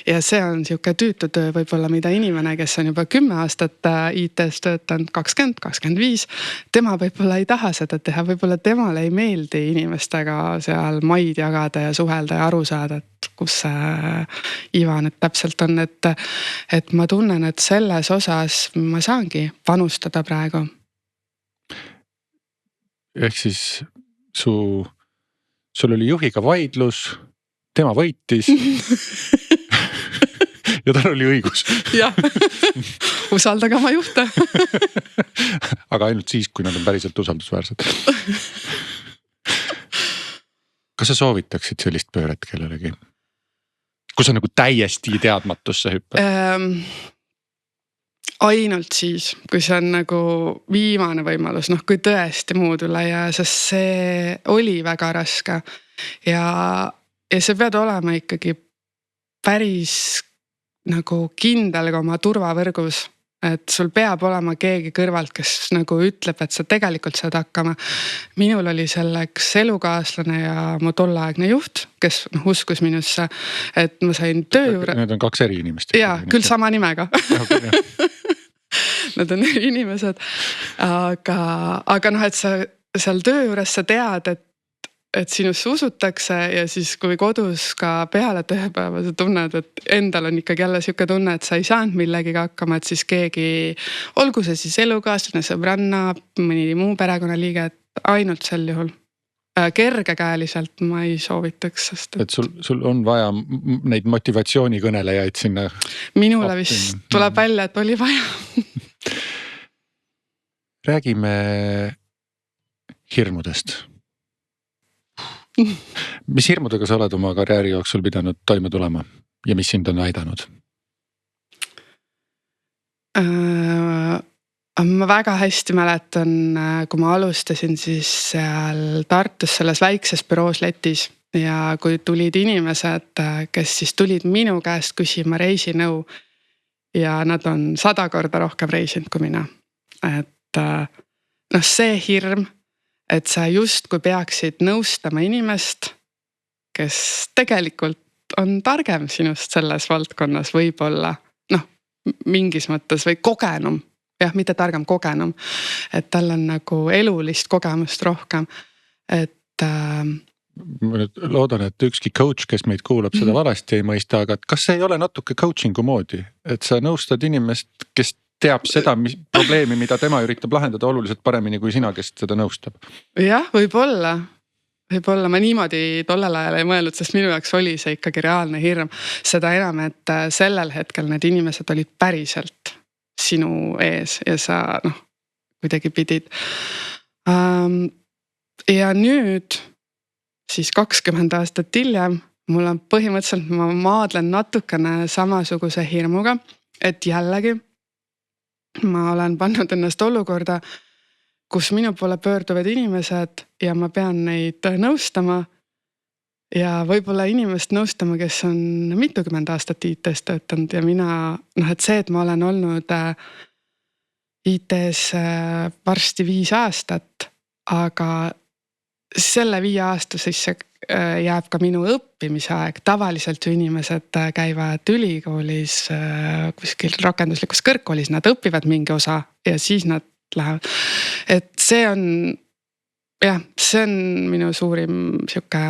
Ja see on siuke tüütu töö võib-olla, mida inimene, kes on juba 10 aastat IT-s töötanud, 20, 25, tema võib-olla ei taha seda teha, võib-olla temale ei meeldi inimestega seal maid jagada ja suhelda ja aru saada, et kus see iva nüüd täpselt on, et ma tunnen, et selles osas ma saangi panustada praegu.
Ehk siis sul oli juhiga vaidlus, tema võitis ja tal oli õigus.
Jah, usaldage oma juhte.
Aga ainult siis, kui nad on päriselt usaldusväärsed. Kas sa soovitaksid sellist pööret kellelegi? Kui sa nagu täiesti teadmatusse hüppad?
Ainult siis, kui see on nagu viimane võimalus, kui tõesti muud üle jää, sest see oli väga raske ja see pead olema ikkagi päris nagu kindel ka oma turvavõrgus, et sul peab olema keegi kõrvalt, kes nagu ütleb, et sa tegelikult saad hakkama. Minul oli selleks elukaaslane ja mu tolleaegne juht, kes uskus minusse, et ma sain töö juurde.
Need on 2 eri inimest.
Jaa, küll sama nimega. Nad on eri inimesed. Aga noh, et sa seal töö juures sa tead, et sinusse usutakse ja siis kui kodus ka peale tööpäeva sa tunned, et endal on ikkagi jälle siuke tunne, et sa ei saanud millegiga hakkama, et siis keegi, olgu see siis elukaaslane, sõbranna, mõni muu perekonnaliige, et ainult sel juhul. Kergekäeliselt ma ei soovitaks, sest
et sul on vaja neid motivatsioonikõnelejaid sinna.
Minule vist tuleb välja, et oli vaja.
Räägime hirmudest. Mis hirmudega sa oled oma karjääri jooksul pidanud toime tulema ja mis sind on aidanud?
Ma väga hästi mäletan, kui ma alustasin siis seal Tartus selles väikses büroos Letis ja kui tulid inimesed, kes siis tulid minu käest küsima reisinõu ja nad on 100 korda rohkem reisinud kui mina. Et see hirm, et sa just kui peaksid nõustama inimest, kes tegelikult on targem sinust selles valdkonnas võib-olla, mingis mõttes või kogenum, jah, mitte targem, kogenum, et tal on nagu elulist kogemust rohkem, et
ma nüüd loodan, et ükski coach, kes meid kuulab, seda valesti ei mõista, aga kas see ei ole natuke coachingu moodi, et sa nõustad inimest, kes teab seda probleemi, mida tema üritab lahendada oluliselt paremini kui sina, kes seda nõustab?
Jah, võib-olla ma niimoodi tollel ajal ei mõelnud, sest minu jaoks oli see ikkagi reaalne hirm. Seda enam, et sellel hetkel need inimesed olid päriselt sinu ees ja sa kuidagi pidid. Ja nüüd siis 20 aastat hiljem mul on põhimõtteliselt, ma maadlen natukene samasuguse hirmuga, et jällegi ma olen pannud ennast olukorda, kus minu poole pöörduvad inimesed ja ma pean neid nõustama ja võib-olla inimest nõustama, kes on mitukümmend aastat IT-s töötanud ja mina, et see, et ma olen olnud IT-s varsti 5 aastat, aga selle 5 aasta sisse jääb ka minu õppimise aeg. Tavaliselt ju inimesed käivad ülikoolis, kuskil rakenduslikus kõrgkoolis, nad õpivad mingi osa ja siis nad lähevad. Et see on minu suurim siuke,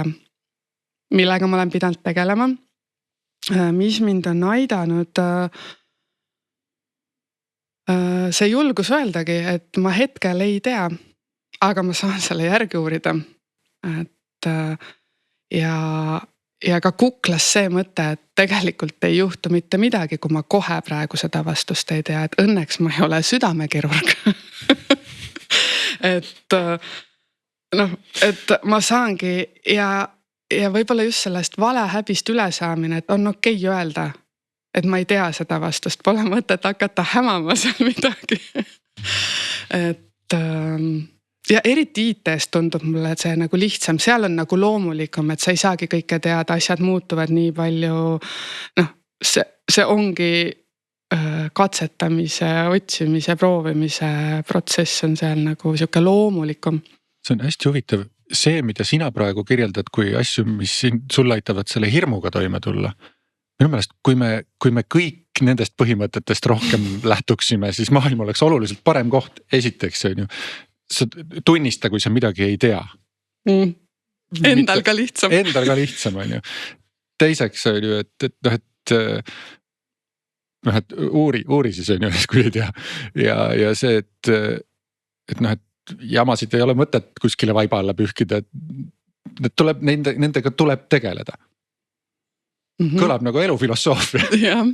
millega ma olen pidanud tegelema. Mis mind on aidanud, see julgus öeldagi, et ma hetkel ei tea, aga ma saan selle järgi uurida. Et ja ka kuklas see mõte, et tegelikult ei juhtu mitte midagi, kui ma kohe praegu seda vastust ei tea, et õnneks ma ei ole südamekirurg. noh, et ma saangi ja võib-olla just sellest valehäbist ülesaamine, et on okei öelda, et ma ei tea seda vastust, pole mõtet hakata hämama seal midagi. Et ja eriti IT-st tundub mulle, et see nagu lihtsam, seal on nagu loomulikum, et sa ei saagi kõike teada, asjad muutuvad nii palju. Noh, see ongi katsetamise, otsimise, proovimise protsess on seal nagu sihuke loomulikum.
See on hästi huvitav. See, mida sina praegu kirjeldad, kui asju, mis sulle aitavad selle hirmuga toime tulla. Minu meelest, kui me kõik nendest põhimõtetest rohkem lähtuksime, siis maailm oleks oluliselt parem koht. Esiteks on ju, sa tunnista, kui sa midagi ei tea.
Endal ka lihtsam.
Endal ka lihtsam on ju. Teiseks on ju, et uuri siis on ju, kui ei tea. Ja see, et jamasid ei ole mõtet kuskile vaiba alla pühkida, et nendega tuleb tegeleda. Kõlab nagu elufilosoofia.
Jah,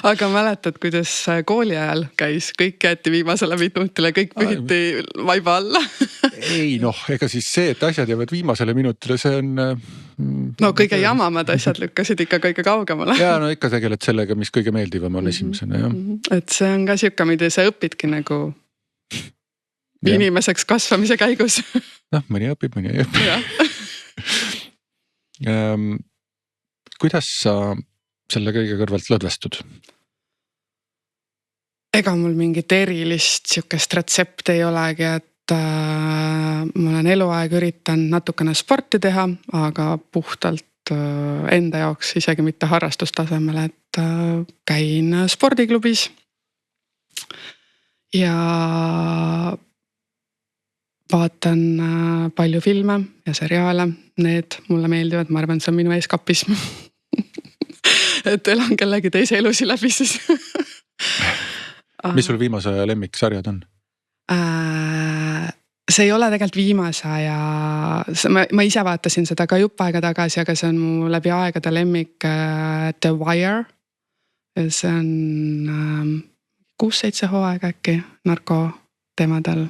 aga mäletad, kuidas kooli ajal käis, kõik jäeti viimasele minutile, kõik pühiti vaiba alla.
Ei ega siis see, et asjad jäävad viimasele minutile, see on...
No kõige jamamad asjad lükkasid ikka kõige kaugemale.
Ja ikka tegeled sellega, mis kõige meeldivam on esimesena, jah.
Et see on ka siuka, mida sa õpidki nagu inimeseks kasvamise käigus.
Mõni õpib, mõni ei õpi. Kuidas sa selle kõige kõrvalt lõdvestud?
Ega mul mingit erilist siukest retsepti ei olegi, et ma olen eluaeg üritan natukene sporti teha, aga puhtalt enda jaoks, isegi mitte harrastustasemel, et käin spordiklubis ja vaatan palju filme ja seriaale, need mulle meeldivad, ma arvan, see on minu eeskapism. Et elan kellegi teise elusi läbi siis.
Mis sul viimase aja lemmiksarjad on?
See ei ole tegelikult viimase aja, ma ise vaatasin seda ka jupp aega tagasi, aga see on mu läbi aegade lemmik The Wire. See on 6-7 hooaega äkki narko teemadel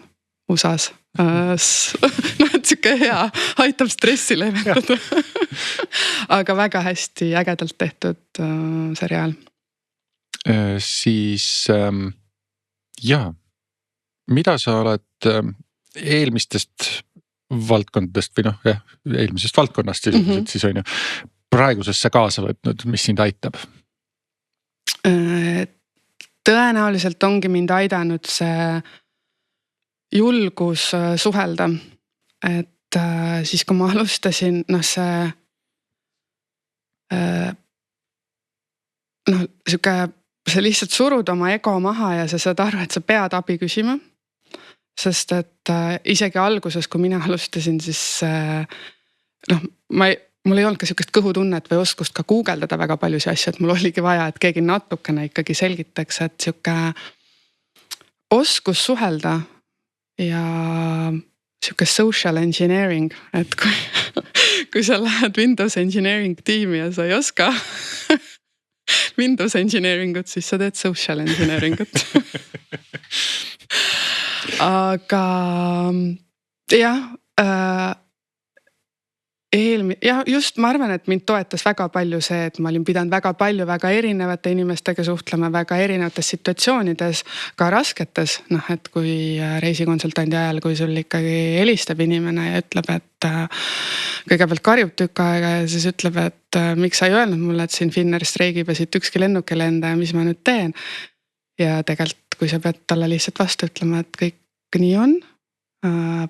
USAs. Et siuke hea, aitab stressi leevendada. Aga väga hästi ägedalt tehtud seriaal.
Siis mida sa oled eelmistest valdkondadest või eelmisest valdkonnast siis on ju praegusesse kaasa võtnud, mis sind aitab?
Tõenäoliselt ongi mind aidanud see julgus suhelda, et siis kui ma alustasin, see lihtsalt surud oma ego maha ja sa saad aru, et sa pead abi küsima. Sest et isegi alguses, kui mina alustasin, siis mul ei olnud ka siukest kõhutunnet või oskust ka guugeldada väga paljusi asju, et mul oligi vaja, et keegi natukene ikkagi selgitaks, et siuke oskus suhelda ja siuke social engineering, et kui sa lähed Windows engineering tiimi ja sa ei oska Windows engineeringut, siis sa teed social engineeringut. Aga just ma arvan, et mind toetas väga palju see, et ma olin pidanud väga palju väga erinevate inimestega suhtlema väga erinevates situatsioonides, ka rasketes, et kui reisikonsultandi ajal, kui sul ikkagi helistab inimene ja ütleb, et kõigepealt karjub tükk aega ja siis ütleb, et miks sa ei öelnud mulle, et siin Finnair streigib ja siit ükski lennuk ei lenda ja mis ma nüüd teen. Ja tegelikult, kui sa pead talle lihtsalt vastu ütlema, et kõik nii on,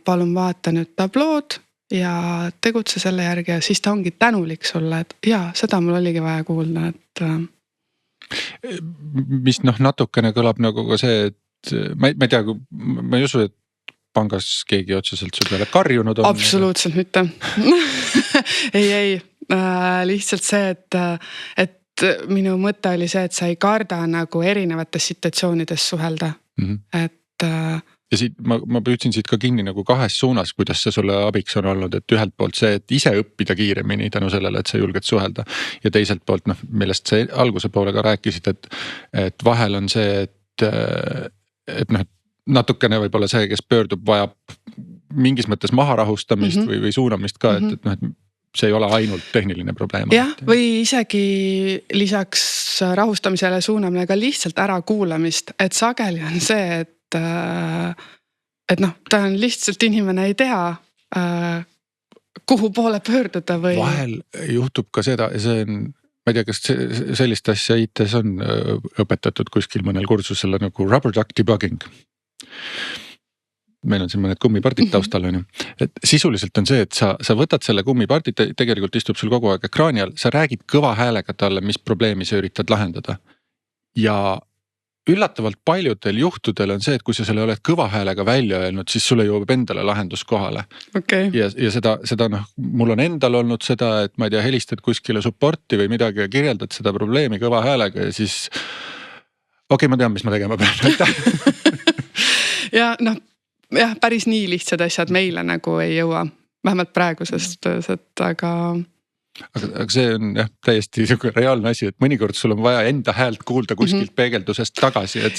palun vaata nüüd tablood ja tegutse selle järgi ja siis ta ongi tänulik sulle, et seda mul oligi vaja kuulda, et
mis natukene kõlab nagu ka see, et ma ei tea, ma ei usu, et pangas keegi otseselt su peale karjunud on.
Absoluutselt mitte. ei, lihtsalt see, et minu mõte oli see, et sa ei karda nagu erinevates situatsioonides suhelda, et
ja siit, ma püüdsin siit ka kinni nagu kahes suunas, kuidas see sulle abiks on olnud, et ühelt poolt see, et ise õppida kiiremini tänu sellele, et sa julged suhelda. Ja teiselt poolt, millest sa alguse poole ka rääkisid, et vahel on see, et natukene võib-olla see, kes pöördub, vajab mingis mõttes maharahustamist või suunamist ka, et noh, et see ei ole ainult tehniline probleem.
Jah, või isegi lisaks rahustamisele suunamine ka lihtsalt ärakuulamist, et sageli on see, et noh, ta on lihtsalt inimene ei tea, kuhu poole pöörduda või.
Vahel juhtub ka seda, see on, ma ei tea, kas sellist asja IT-s on õpetatud kuskil mõnel kursusel nagu rubber duck debugging. Meil on siin mõned kummipardid taustal on ju, et sisuliselt on see, et sa võtad selle kummipardid, tegelikult istub sul kogu aeg ekraani all, sa räägid kõva häälega talle, mis probleemi sa üritad lahendada. Ja üllatavalt paljudel juhtudel on see, et kui sa selle oled kõva häälega välja öelnud, siis sulle jõuab endale lahendus kohale.
Okay.
Ja seda noh, mul on endal olnud seda, et ma ei tea, helistad kuskile supporti või midagi ja kirjeldad seda probleemi kõva häälega ja siis okei, ma tean, mis ma tegema pean.
Ja noh, jah, päris nii lihtsad asjad meile nagu ei jõua, vähemalt praegusest töös, et aga
see on jah, täiesti reaalne asi, et mõnikord sul on vaja enda häält kuulda kuskilt peegeldusest tagasi, et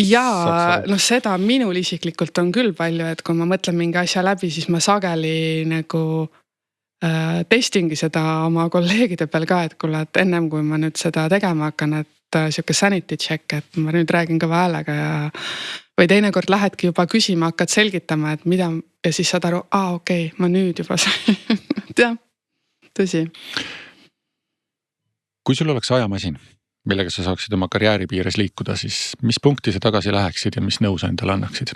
ja noh, seda minul isiklikult on küll palju, et kui ma mõtlen mingi asja läbi, siis ma sageli nagu testingi seda oma kolleegide peal ka, et kuule, et ennem kui ma nüüd seda tegema hakkan, et siuke sanity check, et ma nüüd räägin kõva häälega ja või teinekord lähedki juba küsima, hakkad selgitama, et mida ja siis saad aru, okei, ma nüüd juba sain. Jah, tõsi.
Kui sul oleks ajamasin, millega sa saaksid oma karjääri piires liikuda, siis mis punkti sa tagasi läheksid ja mis nõu sa endale annaksid?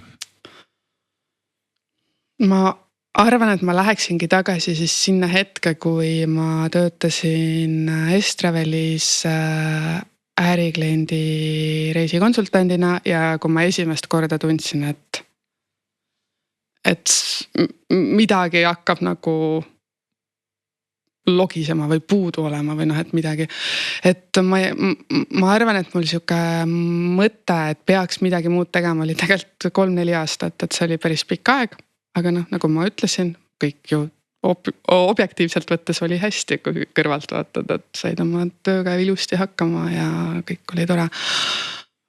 Ma arvan, et ma läheksingi tagasi siis sinna hetke, kui ma töötasin Estrevelis ärikliendi reisikonsultandina ja kui ma esimest korda tundsin, et midagi hakkab nagu logisema või puudu olema või noh, et midagi. Et ma arvan, et mul siuke mõte, et peaks midagi muud tegema, oli tegelikult 3-4 aastat, et see oli päris pikk aeg. Aga noh, nagu ma ütlesin, kõik ju objektiivselt võttes oli hästi, kui kõrvalt vaatad, et said oma tööga ilusti hakkama ja kõik oli tore.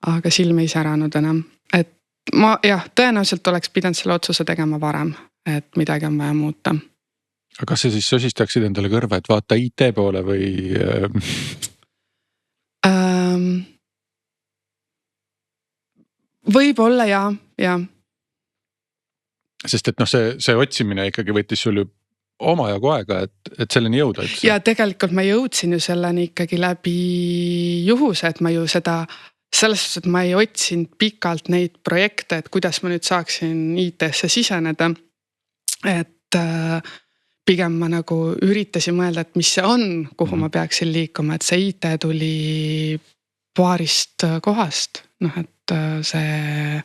Aga silm ei säranud enam. Et ma tõenäoliselt oleks pidanud selle otsuse tegema varem, et midagi on vaja muuta. Aga kas sa siis sosistaksid endale kõrva, et vaata IT poole või?
Võib-olla ja.
Sest et noh, see otsimine ikkagi võttis sul ju omajagu aega, et selleni jõuda.
Ja tegelikult ma jõudsin ju selleni ikkagi läbi juhuse, et ma ju seda, selles suhtes, et ma ei otsinud pikalt neid projekte, et kuidas ma nüüd saaksin IT-sse siseneda. Et pigem ma nagu üritasin mõelda, et mis see on, kuhu ma peaksin liikuma, et see IT tuli paarist kohast. Noh, et see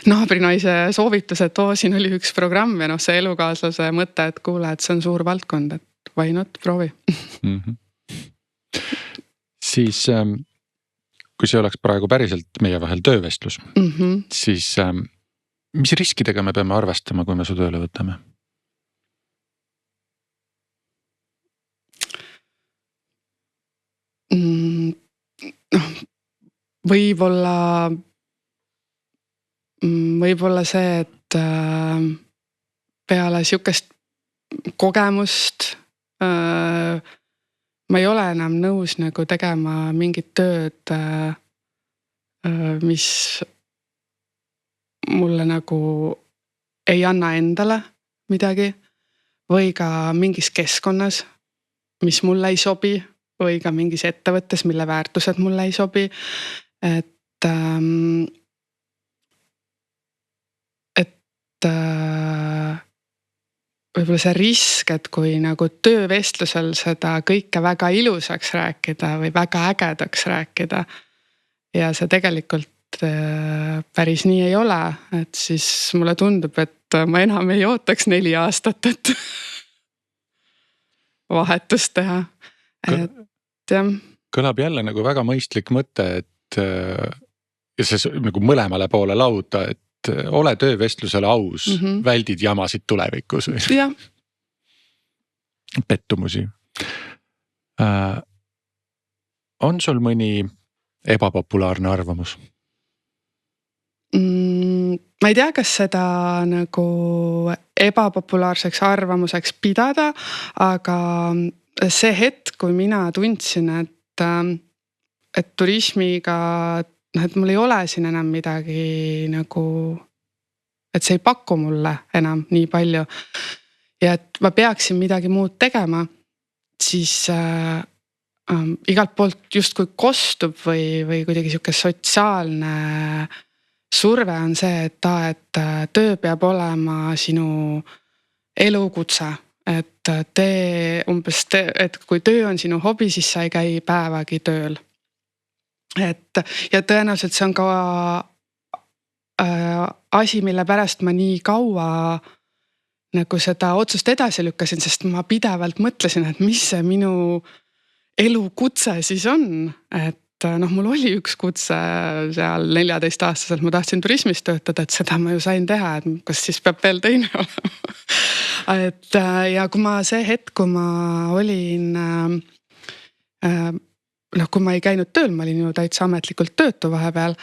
naabrinaise soovitus, et siin oli üks programm ja noh, see elukaaslase mõte, et kuule, et see on suur valdkond, et why not, proovi.
Siis kui see oleks praegu päriselt meie vahel töövestlus, siis mis riskidega me peame arvestama, kui me su tööle võtame?
Võib-olla see, et peale siukest kogemust ma ei ole enam nõus nagu tegema mingit tööd, mis mulle nagu ei anna endale midagi või ka mingis keskkonnas, mis mulle ei sobi või ka mingis ettevõttes, mille väärtused mulle ei sobi. Et võib-olla see risk, et kui nagu töövestlusel seda kõike väga ilusaks rääkida või väga ägedaks rääkida ja see tegelikult päris nii ei ole, et siis mulle tundub, et ma enam ei ootaks 4 aastat, et vahetust teha. Et jah.
Kõlab jälle nagu väga mõistlik mõte, et ja see nagu mõlemale poole lauda, et ole töövestlusele aus, väldid jamasid tulevikus või
ja.
Pettumusi. On sul mõni ebapopulaarne arvamus?
ma ei tea, kas seda nagu ebapopulaarseks arvamuseks pidada, aga see hetk, kui mina tundsin, et turismiga, et mul ei ole siin enam midagi nagu, et see ei paku mulle enam nii palju ja et ma peaksin midagi muud tegema, siis igalt poolt justkui kostub või kuidagi sihuke sotsiaalne surve on see, et töö peab olema sinu elukutse, et et kui töö on sinu hobi, siis sa ei käi päevagi tööl. Ja tõenäoliselt see on ka asi, mille pärast ma nii kaua nagu seda otsust edasi lükkasin, sest ma pidevalt mõtlesin, et mis see minu elukutse siis on, et mul oli üks kutse seal 14-aastaselt, ma tahtsin turismis töötada, et seda ma ju sain teha, et kas siis peab veel teine olema. Ja kui ma see hetk, kui ma olin, kui ma ei käinud tööl, ma olin ju täitsa ametlikult töötu vahepeal,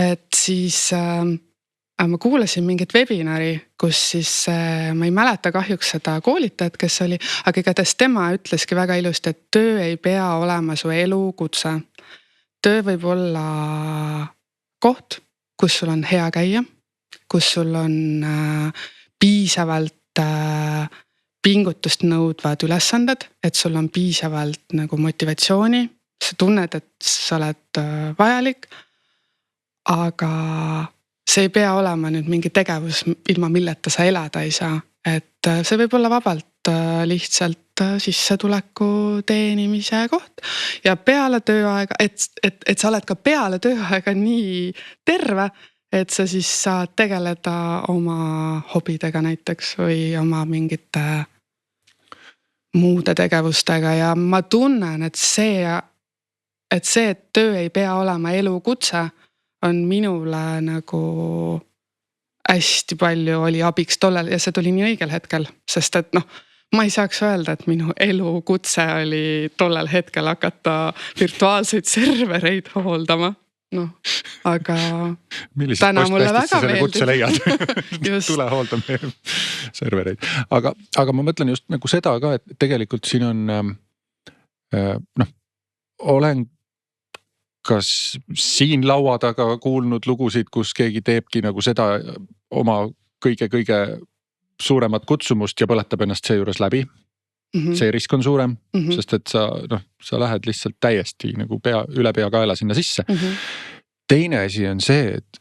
et siis ma kuulasin mingit webinari, kus siis ma ei mäleta kahjuks seda koolitajat, kes oli, aga igatahes tema ütleski väga ilusti, et töö ei pea olema su elukutse. Töö võib olla koht, kus sul on hea käia, kus sul on piisavalt pingutust nõudvad ülesanded, et sul on piisavalt nagu motivatsiooni, sa tunned, et sa oled vajalik, aga see ei pea olema nüüd mingi tegevus, ilma milleta sa elada ei saa. Et see võib olla vabalt lihtsalt sissetuleku teenimise koht ja peale tööaega, et sa oled ka peale tööaega nii terve, et sa siis saad tegeleda oma hobidega näiteks või oma mingite muude tegevustega ja ma tunnen, et töö ei pea olema elukutse, on minule nagu hästi palju oli abiks tollel ja see tuli nii õigel hetkel, sest et ma ei saaks öelda, et minu elukutse oli tollel hetkel hakata virtuaalseid servereid hooldama. Aga
millised postkastid sa selle kutse leiad? Tule hooldame servereid. Aga ma mõtlen just nagu seda ka, et tegelikult siin on, olen kas siin laua taga kuulnud lugusid, kus keegi teebki nagu seda oma kõige suuremat kutsumust ja põletab ennast seejuures läbi. See risk on suurem, sest et sa lähed lihtsalt täiesti nagu üle pea kaela sinna sisse. Teine asi on see, et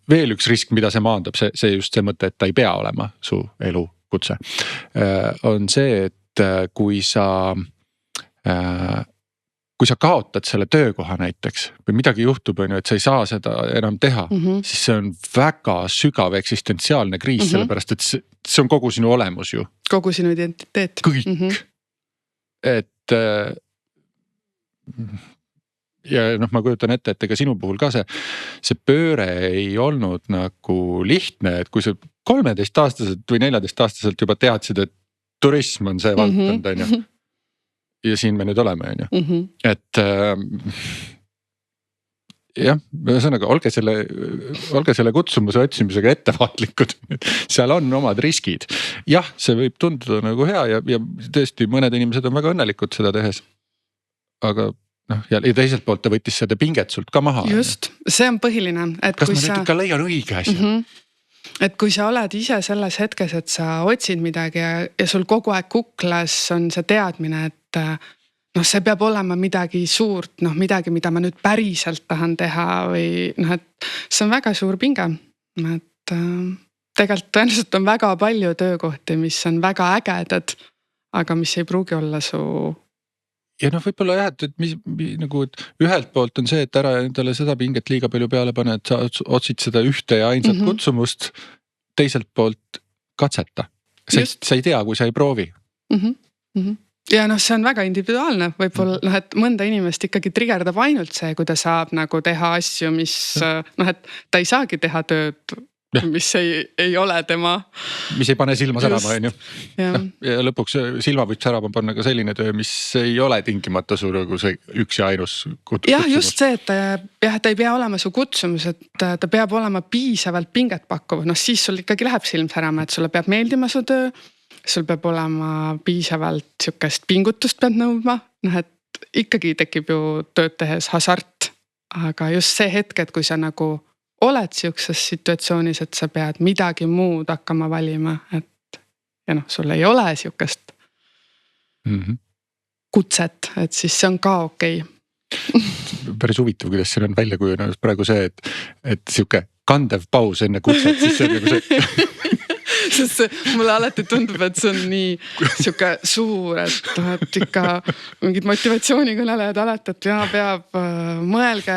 veel üks risk, mida see maandab, see just see mõte, et ta ei pea olema su elukutse, on see, et kui sa kaotad selle töökoha näiteks või midagi juhtub, et sa ei saa seda enam teha, siis see on väga sügav eksistentsiaalne kriis, sellepärast et see on kogu sinu olemus ju.
Kogu sinu identiteet.
Kõik. Et ja ma kujutan ette, et ega sinu puhul ka see pööre ei olnud nagu lihtne, et kui sa 13-aastaselt või 14-aastaselt juba teadsid, et turism on see valdkond, on ju. Ja siin me nüüd oleme, on ju. Et jah, ühesõnaga, olge selle kutsumuse otsimisega ettevaatlikud. Seal on omad riskid. Jah, see võib tunduda nagu hea ja tõesti mõned inimesed on väga õnnelikud seda tehes. Aga ja teiselt poolt ta võttis seda pinget sult ka maha.
Just, see on põhiline.
Kas ma nüüd ikka leian õige asja?
Et kui sa oled ise selles hetkes, et sa otsid midagi ja sul kogu aeg kuklas on see teadmine, et see peab olema midagi suurt, midagi, mida ma nüüd päriselt tahan teha või et see on väga suur pinge. Et tegelikult tõenäoliselt on väga palju töökohti, mis on väga ägedad, aga mis ei pruugi olla su.
Ja võib-olla jah, et ühelt poolt on see, et ära endale seda pinget liiga palju peale pane, et sa otsid seda ühte ja ainsat kutsumust, teiselt poolt katseta. Sa ei tea, kui sa ei proovi.
Ja see on väga individuaalne, võib-olla, et mõnda inimest ikkagi trigerdab ainult see, kui ta saab nagu teha asju, mis, et ta ei saagi teha tööd mis ei ole tema.
Mis ei pane silma särama, on ju. Ja lõpuks silma võib särama panna ka selline töö, mis ei ole tingimata su nagu see üks ja ainus kutsumus.
Jah, just see, et ta ei pea olema su kutsumus, et ta peab olema piisavalt pinget pakkuv. Siis sul ikkagi läheb silm särama, et sulle peab meeldima su töö, sul peab olema piisavalt siukest pingutust pead nõudma, et ikkagi tekib ju tööd tehes hasart, aga just see hetk, et kui sa nagu oled siukses situatsioonis, et sa pead midagi muud hakkama valima, et ja sul ei ole siukest kutset, et siis see on ka okei.
Päris huvitav, kuidas siin on välja kujunenud praegu see, et siuke kandev paus enne kutset, siis see on nagu see...
Sest mulle alati tundub, et see on nii siuke suur, et ikka mingid motivatsioonikõnelejad alati, et peab mõelge,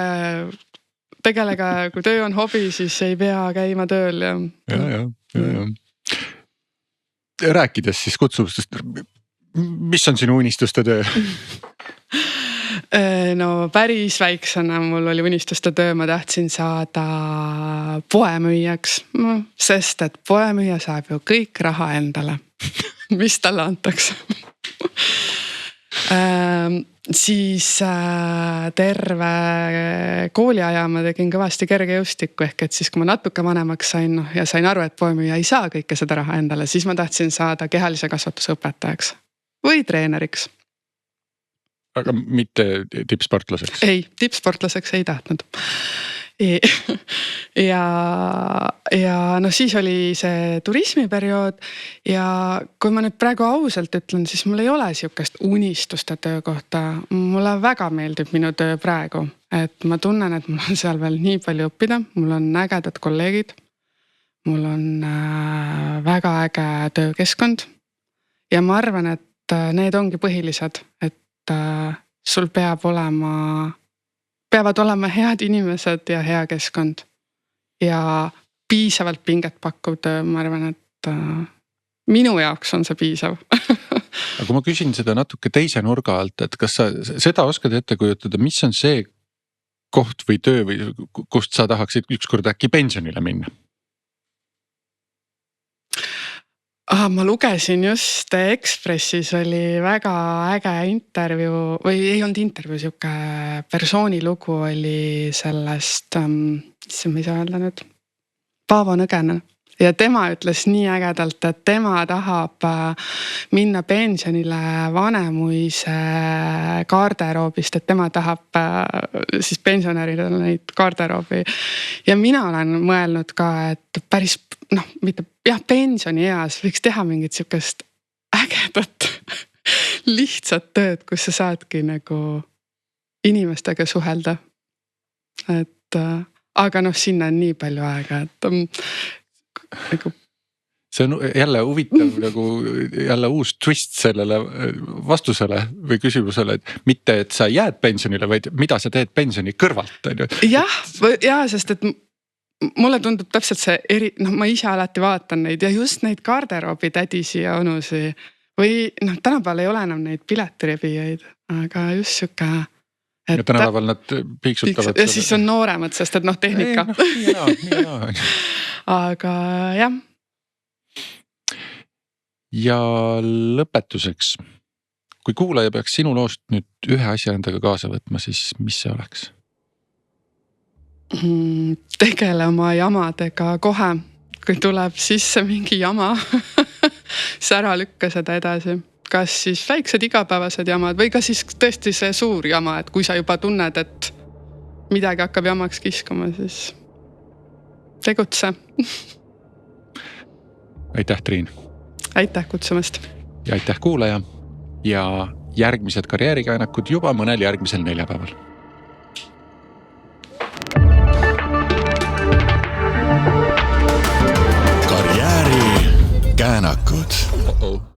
tegelega, kui töö on hobi, siis ei pea käima tööl.
Ja. Rääkides siis kutsumustest, mis on sinu unistuste töö?
No päris väiksena mul oli unistuste töö, ma tahtsin saada poemüüjaks, sest et poemüüja saab ju kõik raha endale, mis talle antakse. Siis terve kooliaja ma tegin kõvasti kergejõustikku, ehk et siis kui ma natuke vanemaks sain ja sain aru, et poemüüja ei saa kõike seda raha endale, siis ma tahtsin saada kehalise kasvatuse õpetajaks või treeneriks.
Aga mitte tippsportlaseks?
Ei, tippsportlaseks ei tahtnud. Ja siis oli see turismiperiood ja kui ma nüüd praegu ausalt ütlen, siis mul ei ole siukest unistuste töökohta. Mulle väga meeldib minu töö praegu, et ma tunnen, et mul on seal veel nii palju õppida, mul on ägedad kolleegid, mul on väga äge töökeskkond ja ma arvan, et need ongi põhilised, et sul peavad olema head inimesed ja hea keskkond ja piisavalt pinget pakkuv töö, ma arvan, et minu jaoks on see piisav.
Aga kui ma küsin seda natuke teise nurga alt, et kas sa seda oskad ette kujutada, mis on see koht või töö või kust sa tahaksid ükskord äkki pensionile minna?
Ma lugesin just Ekspressis oli väga äge intervjuu või ei olnud intervjuu, siuke persooni lugu oli sellest, mis ma ei saa öelda nüüd, Paavo Nõgenen. Ja tema ütles nii ägedalt, et tema tahab minna pensionile Vanemuise kaarderoobist, et tema tahab siis pensionäridele neid kaarderoobi. Ja mina olen mõelnud ka, et päris, mitte pensioni eas võiks teha mingit siukest ägedat lihtsat tööd, kus sa saadki nagu inimestega suhelda. Aga sinna on nii palju aega, et
see on jälle huvitav nagu jälle uus twist sellele vastusele või küsimusele, et mitte, et sa jääd pensionile, vaid mida sa teed pensioni kõrvalt.
Ja, sest et mulle tundub täpselt see ma ise alati vaatan neid ja just neid kaarderoobi tädisi ja onusi või tänapäeval ei ole enam neid piletirebijaid, aga just siuke.
Ja tänapäeval nad piiksutavad.
Ja siis on nooremad, sest et tehnika. Aga jah.
Ja lõpetuseks, kui kuulaja peaks sinu loost nüüd ühe asja endaga kaasa võtma, siis mis see oleks?
Tegele oma jamadega kohe, kui tuleb sisse mingi jama, siis ära lükka seda edasi. Kas siis väiksed igapäevased jamad või ka siis tõesti see suur jama, et kui sa juba tunned, et midagi hakkab jamaks kiskuma, siis tegutse.
Aitäh, Triin.
Aitäh kutsumast.
Ja aitäh kuulaja ja järgmised karjäärikäenakud juba mõnel järgmisel neljapäeval.
Karjäärikäenakud.